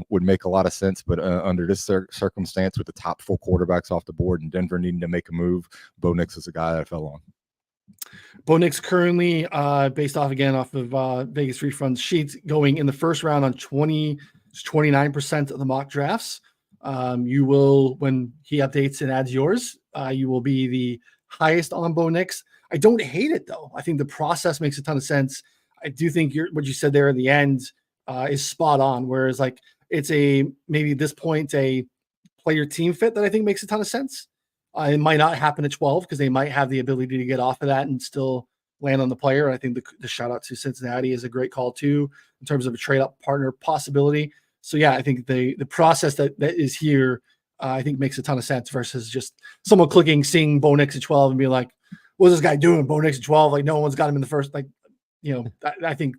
would make a lot of sense. But under this circumstance, with the top 4 quarterbacks off the board and Denver needing to make a move, Bo Nix is a guy that fell on. Bo Nix currently, based off of Vegas Free Funds sheets, going in the first round on 29% of the mock drafts. You will, when he updates and adds yours, you will be the highest on Bo Nix. I don't hate it, though. I think the process makes a ton of sense. I do think what you said there at the end is spot on, whereas it's maybe at this point a player team fit that I think makes a ton of sense. It might not happen at 12 because they might have the ability to get off of that and still land on the player. I think the shout out to Cincinnati is a great call too, in terms of a trade up partner possibility. So yeah, I think the process that is here, I think makes a ton of sense versus just someone seeing Bo Nix at 12 and being like, what's this guy doing? Bo Nix at 12, like no one's got him in the first, I think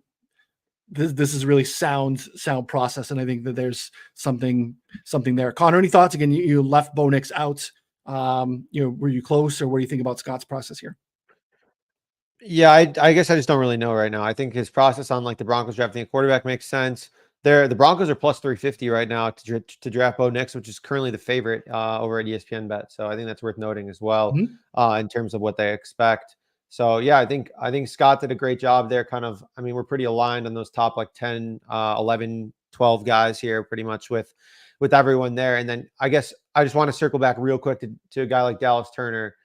this is really sound process, and I think that there's something there. Connor, any thoughts? Again, you left Bo Nix out. Were you close, or what do you think about Scott's process here? Yeah, I guess I just don't really know right now. I think his process on the Broncos drafting a quarterback makes sense. The Broncos are plus 350 right now to draft Bo Nix, which is currently the favorite over at ESPN Bet. So I think that's worth noting as well in terms of what they expect. So yeah, I think Scott did a great job there. We're pretty aligned on those top 10, 11, 12 guys here, pretty much with everyone there. And then I guess I just want to circle back real quick to a guy like Dallas Turner.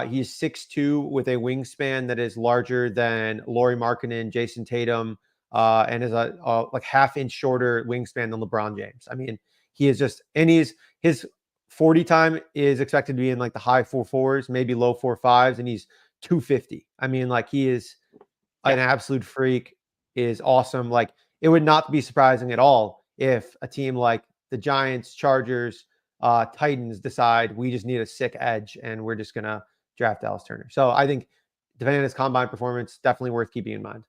He's 6'2" with a wingspan that is larger than Lauri Markkanen, Jason Tatum, and is a half-inch shorter wingspan than LeBron James. I mean, he is just, and his 40 time is expected to be in the high 4.4s, maybe low 4.5s, and he's 250. I mean, he is an absolute freak, is awesome. It would not be surprising at all if a team like the Giants, Chargers, Titans decide we just need a sick edge and we're just going to draft Dallas Turner. So I think depending on his combine performance, definitely worth keeping in mind.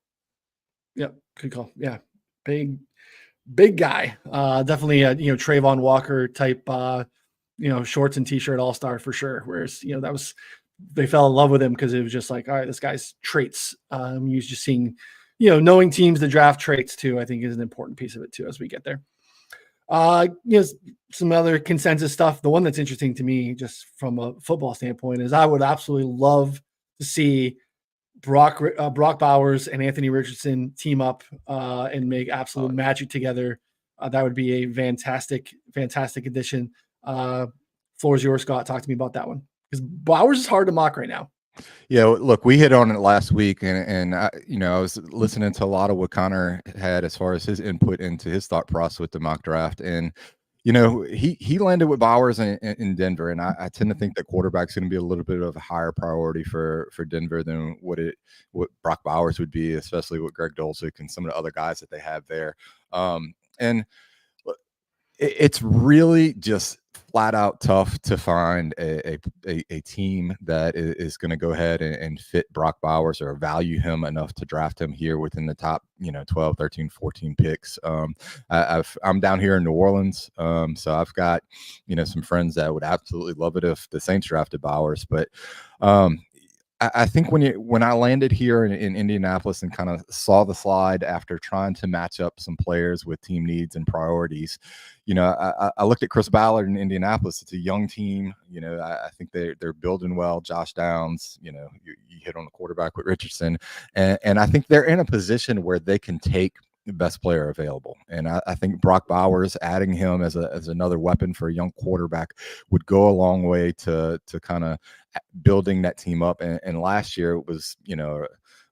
Yep. Good call. Yeah. Big guy. Definitely a, Trayvon Walker type, shorts and t-shirt all-star for sure. Whereas, they fell in love with him because it was just all right, this guy's traits. He was just seeing, knowing teams to draft traits too, I think is an important piece of it too, as we get there. Some other consensus stuff. The one that's interesting to me, just from a football standpoint, is I would absolutely love to see Brock Bowers and Anthony Richardson team up and make absolute magic together. That would be a fantastic addition. Floor is yours, Scott. Talk to me about that one, because Bowers is hard to mock right now. Yeah, look, we hit on it last week, and I, I was listening to a lot of what Connor had as far as his input into his thought process with the mock draft, and he landed with Bowers in Denver, and I tend to think that quarterback's going to be a little bit of a higher priority for Denver than what Brock Bowers would be, especially with Greg Dulcich and some of the other guys that they have there, and it's really just flat out tough to find a team that is going to go ahead and fit Brock Bowers or value him enough to draft him here within the top 12, 13, 14 picks. I'm down here in New Orleans, so I've got some friends that would absolutely love it if the Saints drafted Bowers, but I think when I landed here in Indianapolis and kind of saw the slide after trying to match up some players with team needs and priorities, I looked at Chris Ballard in Indianapolis. It's a young team. I think they're building well. Josh Downs, you hit on the quarterback with Richardson, and I think they're in a position where they can take the best player available. And I think Brock Bowers, adding him as another weapon for a young quarterback, would go a long way to kind of building that team up. And last year it was,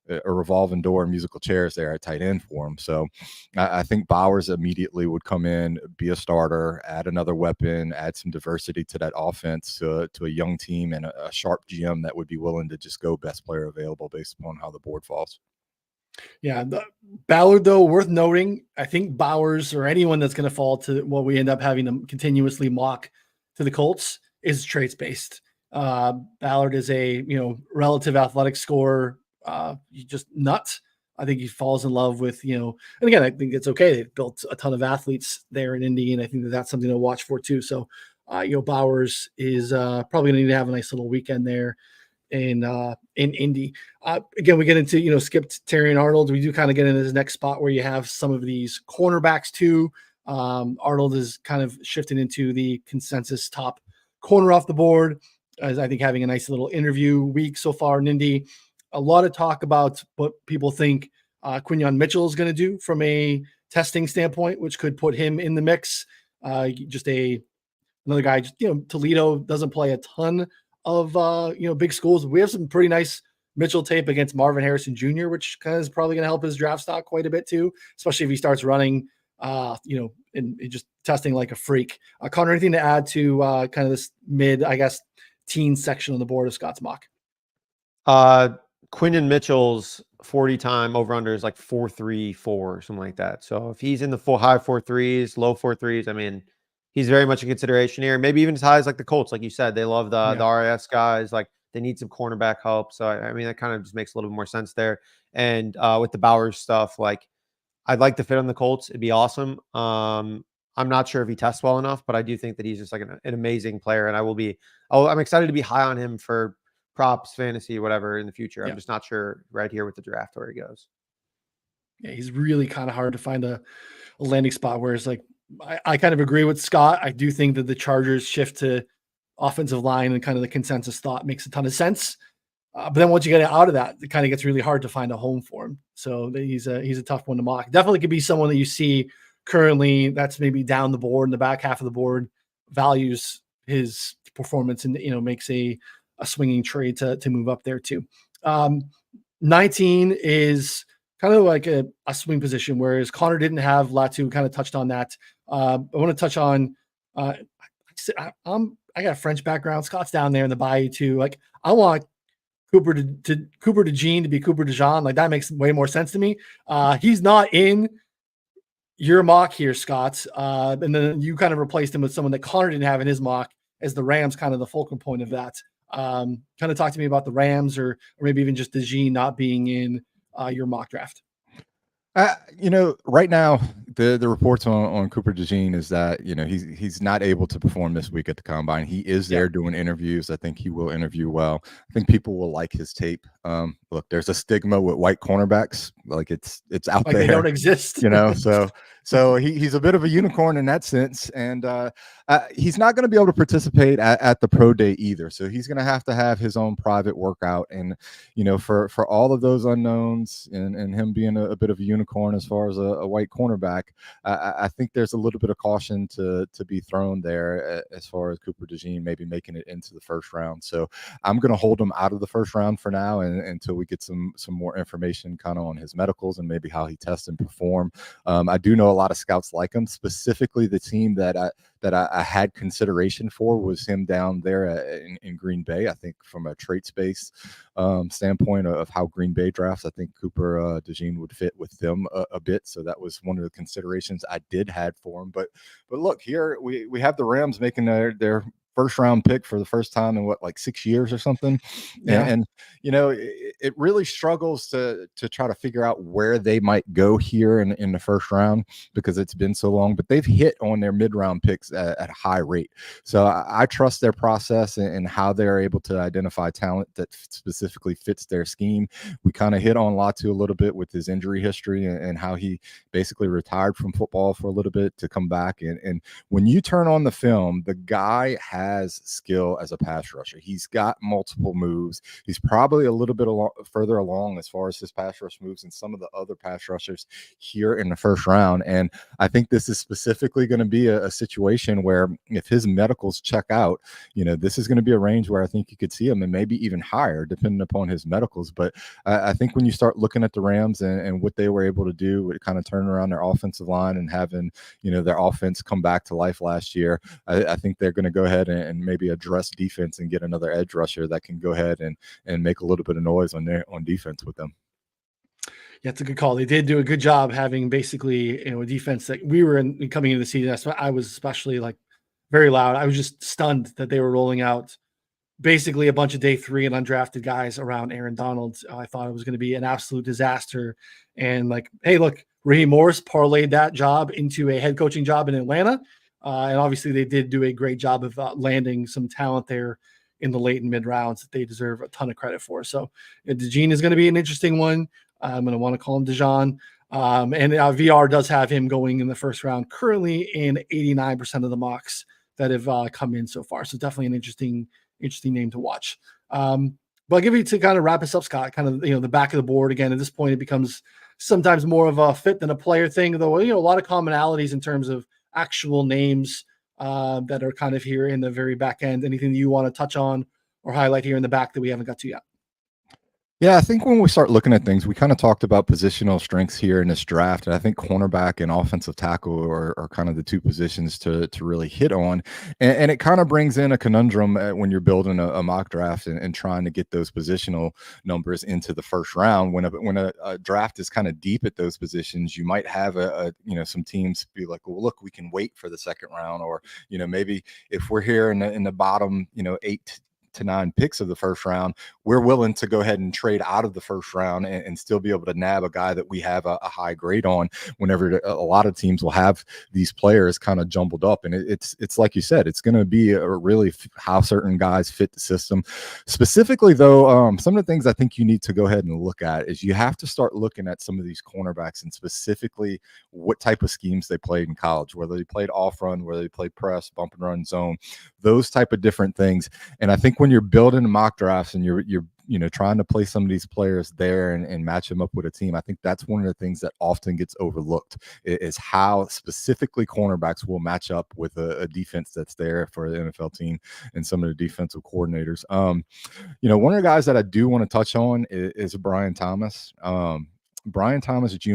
a revolving door and musical chairs there at tight end for him. So I think Bowers immediately would come in, be a starter, add another weapon, add some diversity to that offense, to a young team and a sharp GM that would be willing to just go best player available based upon how the board falls. Yeah, Ballard, though, worth noting, I think Bowers or anyone that's going to fall to what we end up having them continuously mock to the Colts is traits based. Ballard is a relative athletic scorer. He's just nuts. I think he falls in love with and again, I think it's okay. They've built a ton of athletes there in Indy, and I think that's something to watch for too. So, Bowers is probably going to need to have a nice little weekend there in Indy. Again, we get into skipped Terry and Arnold. We do kind of get into this next spot where you have some of these cornerbacks too. Arnold is kind of shifting into the consensus top corner off the board, as I think having a nice little interview week so far in Indy. A lot of talk about what people think Quinyon Mitchell is going to do from a testing standpoint, which could put him in the mix. Just another guy. Toledo doesn't play a ton of big schools. We have some pretty nice Mitchell tape against Marvin Harrison Jr., which kind of is probably going to help his draft stock quite a bit too, especially if he starts running, and just testing like a freak. Connor, anything to add to kind of this mid, I guess, teen section on the board of Scott's mock? Quinyon Mitchell's 40 time over under is like 4.34, something like that. So if he's in the high 4.3s, low 4.3s, I mean, he's very much a consideration here. Maybe even as high as like the Colts, like you said, they love the RAS guys. Like they need some cornerback help. So I mean, that kind of just makes a little bit more sense there. And with the Bowers stuff, like I'd like to fit on the Colts. It'd be awesome. I'm not sure if he tests well enough, but I do think that he's just like an amazing player. And I'm excited to be high on him for props, fantasy, whatever in the future. I'm just not sure right here with the draft where he goes. Yeah, he's really kind of hard to find a landing spot where it's like, I kind of agree with Scott. I do think that the Chargers shift to offensive line and kind of the consensus thought makes a ton of sense. But then once you get out of that, it kind of gets really hard to find a home for him. So he's a tough one to mock. Definitely could be someone that you see currently that's maybe down the board in the back half of the board, values his performance and makes a swinging trade to move up there too. 19 is kind of like a swing position, whereas Connor didn't have Latu, kind of touched on that. I want to touch on, I got a French background. Scott's down there in the Bayou too. Like I want Cooper DeJean to be Cooper DeJean. Like that makes way more sense to me. He's not in your mock here, Scott. And then you kind of replaced him with someone that Connor didn't have in his mock as the Rams, kind of the focal point of that. Kind of talk to me about the Rams or maybe even just DeJean not being in your mock draft. Right now the reports on Cooper DeJean is that he's not able to perform this week at the combine. He is there doing interviews. I think he will interview well. I think people will like his tape. Look, there's a stigma with white cornerbacks, like it's out like there. They don't exist. So he's a bit of a unicorn in that sense. And he's not going to be able to participate at the pro day either. So he's going to have his own private workout. And, for all of those unknowns and him being a bit of a unicorn as far as a white cornerback, I think there's a little bit of caution to be thrown there as far as Cooper DeJean maybe making it into the first round. So I'm going to hold him out of the first round for now until we get some more information kind of on his medicals and maybe how he tests and perform. I do know a lot of scouts like him. Specifically, the team that I had consideration for was him down there in Green Bay. I think from a traits-based standpoint of how Green Bay drafts, I think Cooper DeJean would fit with them a bit. So that was one of the considerations I did had for him. But look, here we have the Rams making their first round pick for the first time in like 6 years or something. Yeah. And it really struggles to try to figure out where they might go here in the first round because it's been so long, but they've hit on their mid-round picks at a high rate. So I trust their process and how they're able to identify talent that specifically fits their scheme. We kind of hit on Latu a little bit with his injury history and how he basically retired from football for a little bit to come back. And when you turn on the film, the guy has skill as a pass rusher. He's got multiple moves. He's probably a little bit further along as far as his pass rush moves than some of the other pass rushers here in the first round. And I think this is specifically going to be a situation where if his medicals check out, this is going to be a range where I think you could see him and maybe even higher depending upon his medicals. But I think when you start looking at the Rams and what they were able to do with kind of turning around their offensive line and having, their offense come back to life last year, I think they're going to go ahead and maybe address defense and get another edge rusher that can go ahead and make a little bit of noise on defense with them. Yeah, it's a good call. They did do a good job having basically, a defense that we were in coming into the season. I was especially very loud. I was just stunned that they were rolling out basically a bunch of day 3 and undrafted guys around Aaron Donald. I thought it was going to be an absolute disaster. And hey, look, Raheem Morris parlayed that job into a head coaching job in Atlanta. And obviously they did do a great job of landing some talent there in the late and mid rounds that they deserve a ton of credit for. So DeJean is going to be an interesting one. I'm going to want to call him Dejan. And VR does have him going in the first round currently in 89% of the mocks that have come in so far. So definitely an interesting name to watch. But I'll give you to kind of wrap us up, Scott, kind of, the back of the board again. At this point, it becomes sometimes more of a fit than a player thing, though, a lot of commonalities in terms of actual names that are kind of here in the very back end. Anything that you want to touch on or highlight here in the back that we haven't got to yet? Yeah, I think when we start looking at things, we kind of talked about positional strengths here in this draft. And I think cornerback and offensive tackle are kind of the two positions to really hit on. And it kind of brings in a conundrum when you're building a mock draft and trying to get those positional numbers into the first round. When a draft is kind of deep at those positions, you might have some teams be like, well, look, we can wait for the second round. Or, maybe if we're here in the bottom, 8 to 9 picks of the first round, we're willing to go ahead and trade out of the first round and still be able to nab a guy that we have a high grade on whenever a lot of teams will have these players kind of jumbled up. And it's like you said, it's going to be really how certain guys fit the system. Specifically, though, some of the things I think you need to go ahead and look at is you have to start looking at some of these cornerbacks and specifically what type of schemes they played in college, whether they played off run, whether they played press, bump and run zone, those type of different things. And I think when you're building mock drafts and you're trying to play some of these players there and match them up with a team, I think that's one of the things that often gets overlooked is how specifically cornerbacks will match up with a defense that's there for the NFL team and some of the defensive coordinators. One of the guys that I do want to touch on is Brian Thomas. Brian Thomas Jr.,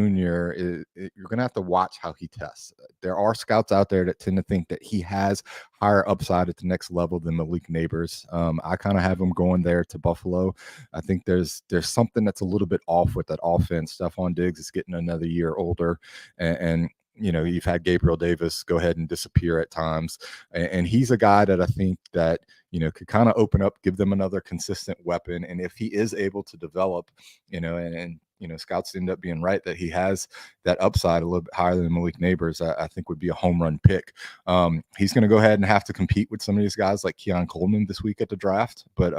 you're going to have to watch how he tests. There are scouts out there that tend to think that he has higher upside at the next level than Malik Nabers. I kind of have him going there to Buffalo. I think there's something that's a little bit off with that offense. Stephon Diggs is getting another year older, and you've had Gabriel Davis go ahead and disappear at times. And he's a guy that I think that, could kind of open up, give them another consistent weapon. And if he is able to develop, and scouts end up being right that he has that upside a little bit higher than Malik Nabers, I think would be a home run pick. He's going to go ahead and have to compete with some of these guys like Keon Coleman this week at the draft, but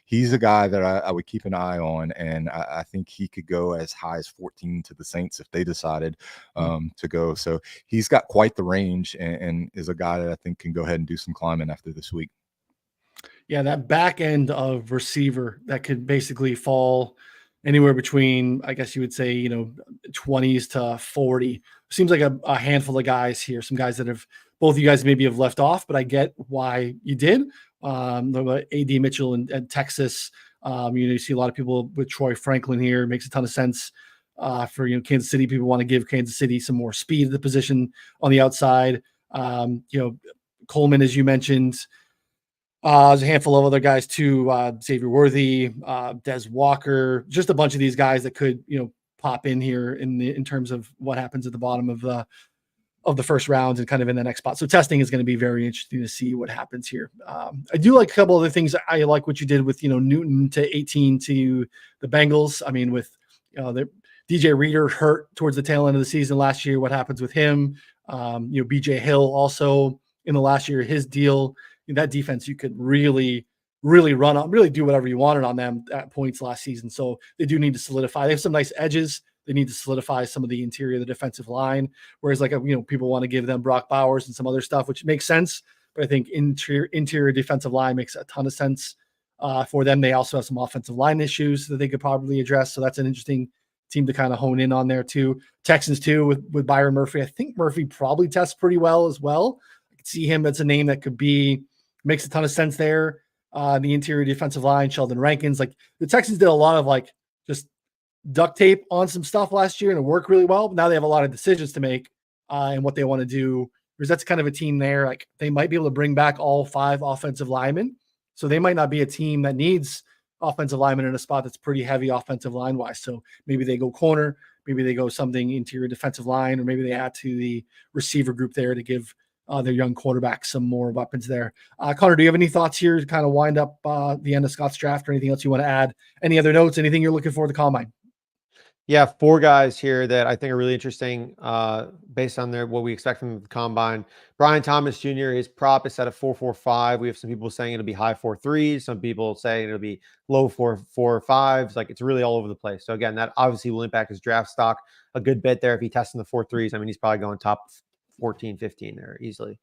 he's a guy that I would keep an eye on, and I think he could go as high as 14 to the Saints if they decided to go. So he's got quite the range, and is a guy that I think can go ahead and do some climbing after this week. Yeah, that back end of receiver that could basically fall anywhere between, I guess you would say, 20s to 40. Seems like a handful of guys here, some guys that have both of you guys maybe have left off, but I get why you did. AD Mitchell and Texas. You see a lot of people with Troy Franklin here. It makes a ton of sense for Kansas City. People want to give Kansas City some more speed at the position on the outside. Coleman, as you mentioned. There's a handful of other guys too, Xavier Worthy, Des Walker, just a bunch of these guys that could, pop in here in terms of what happens at the bottom of the first round and kind of in the next spot. So testing is going to be very interesting to see what happens here. I do like a couple other things. I like what you did with, Newton to 18 to the Bengals. I mean, with, the DJ Reader hurt towards the tail end of the season last year, what happens with him? BJ Hill also in the last year, his deal. That defense, you could really run on, really do whatever you wanted on them at points last season. So they do need to solidify. They have some nice edges. They need to solidify some of the interior of the defensive line. Whereas people want to give them Brock Bowers and some other stuff, which makes sense. But I think interior defensive line makes a ton of sense for them. They also have some offensive line issues that they could probably address. So that's an interesting team to kind of hone in on there too. Texans too, with Byron Murphy. I think Murphy probably tests pretty well as well. I could see him as a name that could be, makes a ton of sense there. The interior defensive line, Sheldon Rankins. Like the Texans did a lot of just duct tape on some stuff last year and it worked really well. But now they have a lot of decisions to make and what they want to do. Because that's kind of a team there. Like they might be able to bring back all 5 offensive linemen. So they might not be a team that needs offensive linemen in a spot that's pretty heavy offensive line wise. So maybe they go corner, maybe they go something interior defensive line, or maybe they add to the receiver group there to give their young quarterback some more weapons there. Connor, do you have any thoughts here to kind of wind up the end of Scott's draft or anything else you want to add? Any other notes, anything you're looking for at the combine? Yeah, 4 guys here that I think are really interesting based on what we expect from the combine. Brian Thomas Jr., his prop is set at 4.45. We have some people saying it'll be high 4.3s. Some people saying it'll be low 4.5s. Like it's really all over the place. So again, that obviously will impact his draft stock a good bit there. If he tests in the 4.3s, I mean, he's probably going top 14, 15 there easily.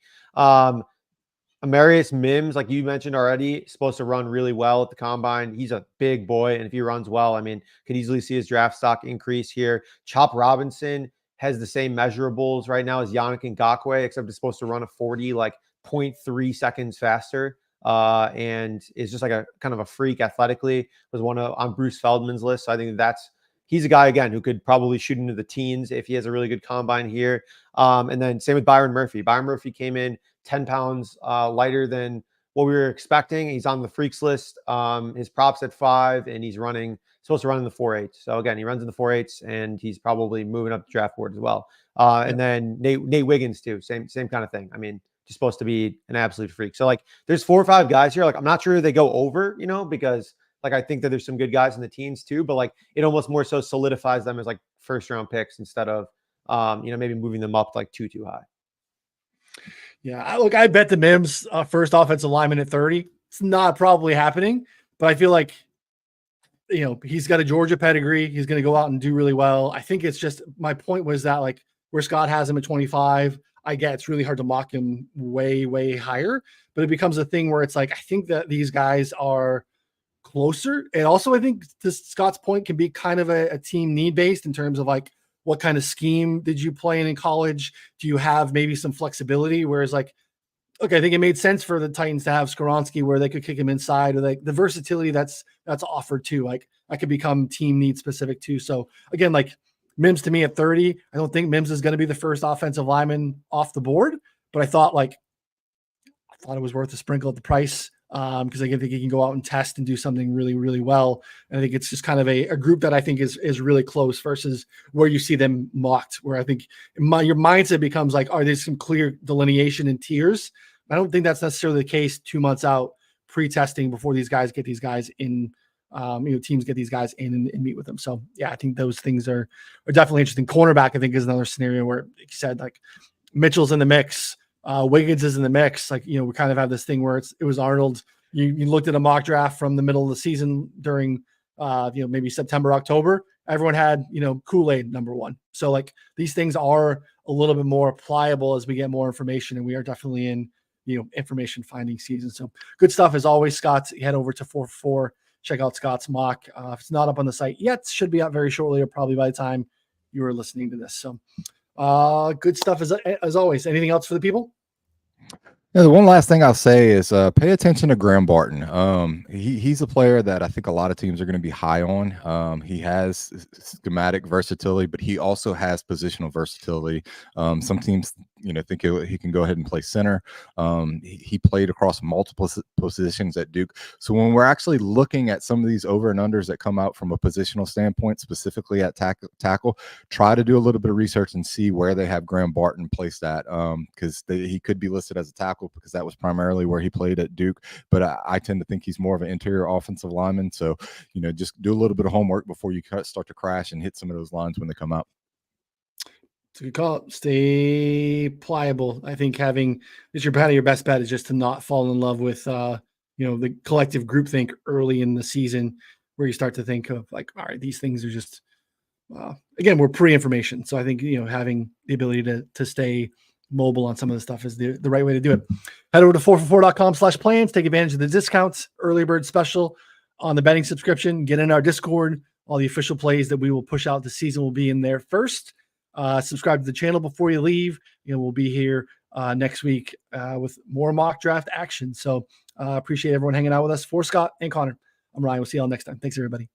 Amarius Mims, like you mentioned already, supposed to run really well at the combine. He's a big boy, and if he runs well, I mean, could easily see his draft stock increase here. Chop Robinson has the same measurables right now as Yannick Ngakoue, except it's supposed to run a 40, like 0.3 seconds faster, and is just like a kind of a freak athletically. Was on Bruce Feldman's list, so I think he's a guy, again, who could probably shoot into the teens if he has a really good combine here. And then same with Byron Murphy. Byron Murphy came in 10 pounds lighter than what we were expecting. He's on the freaks list. His prop's at 5, and he's supposed to run in the 4.8. So again, he runs in the 4.8s, and he's probably moving up the draft board as well. And then Nate Wiggins too, same kind of thing. I mean, just supposed to be an absolute freak. So like there's 4 or 5 guys here. Like I'm not sure they go over, because like I think that there's some good guys in the teens too, but like it almost more so solidifies them as like first round picks instead of maybe moving them up like too high. Yeah, I bet the Mims first offensive lineman at 30. It's not probably happening, but I feel like he's got a Georgia pedigree. He's going to go out and do really well. I think it's just, my point was that like where Scott has him at 25, I get it's really hard to mock him way higher, but it becomes a thing where it's like I think that these guys are closer. And also I think to Scott's point can be kind of a team need based in terms of like what kind of scheme did you play in college? Do you have maybe some flexibility? Whereas like, okay, I think it made sense for the Titans to have Skoronski where they could kick him inside, or like the versatility that's offered too. Like that could become team need specific too. So again, like Mims to me at 30, I don't think Mims is going to be the first offensive lineman off the board, but I thought it was worth a sprinkle at the price. Because I think he can go out and test and do something really well. And I think it's just kind of a group that I think is really close versus where you see them mocked, where I think your mindset becomes like, are there some clear delineation in tiers? I don't think that's necessarily the case 2 months out pre-testing before these guys get these guys in teams get these guys in and meet with them. So yeah, I think those things are definitely interesting. Cornerback, I think, is another scenario where, like you said, like Mitchell's in the mix, Wiggins is in the mix. Like, we kind of have this thing where it was Arnold. You looked at a mock draft from the middle of the season during, maybe September, October. Everyone had, Kool-Aid number one. So like these things are a little bit more pliable as we get more information, and we are definitely in, information finding season. So good stuff as always, Scott. Head over to 4for4. Check out Scott's mock. If it's not up on the site yet, should be out very shortly, or probably by the time you are listening to this. So good stuff as always. Anything else for the people? Yeah, the one last thing I'll say is pay attention to Graham Barton. He's a player that I think a lot of teams are going to be high on. He has schematic versatility, but he also has positional versatility. Some teams, think he can go ahead and play center. He played across multiple positions at Duke. So when we're actually looking at some of these over and unders that come out from a positional standpoint, specifically at tackle, try to do a little bit of research and see where they have Graham Barton placed at, because he could be listed as a tackle because that was primarily where he played at Duke. But I tend to think he's more of an interior offensive lineman. So, just do a little bit of homework before you start to crash and hit some of those lines when they come out. It's a good call. Stay pliable. I think having your best bet is just to not fall in love with, the collective groupthink early in the season, where you start to think of like, all right, these things are just, again, we're pre-information. So I think, having the ability to stay mobile on some of the stuff is the right way to do it. Head over to 4for4.com/plans. Take advantage of the discounts, early bird special on the betting subscription. Get in our Discord. All the official plays that we will push out this season will be in there first. Subscribe to the channel before you leave. We'll be here next week with more mock draft action. So appreciate everyone hanging out with us. For Scott and Connor, I'm Ryan. We'll see y'all next time. Thanks, everybody.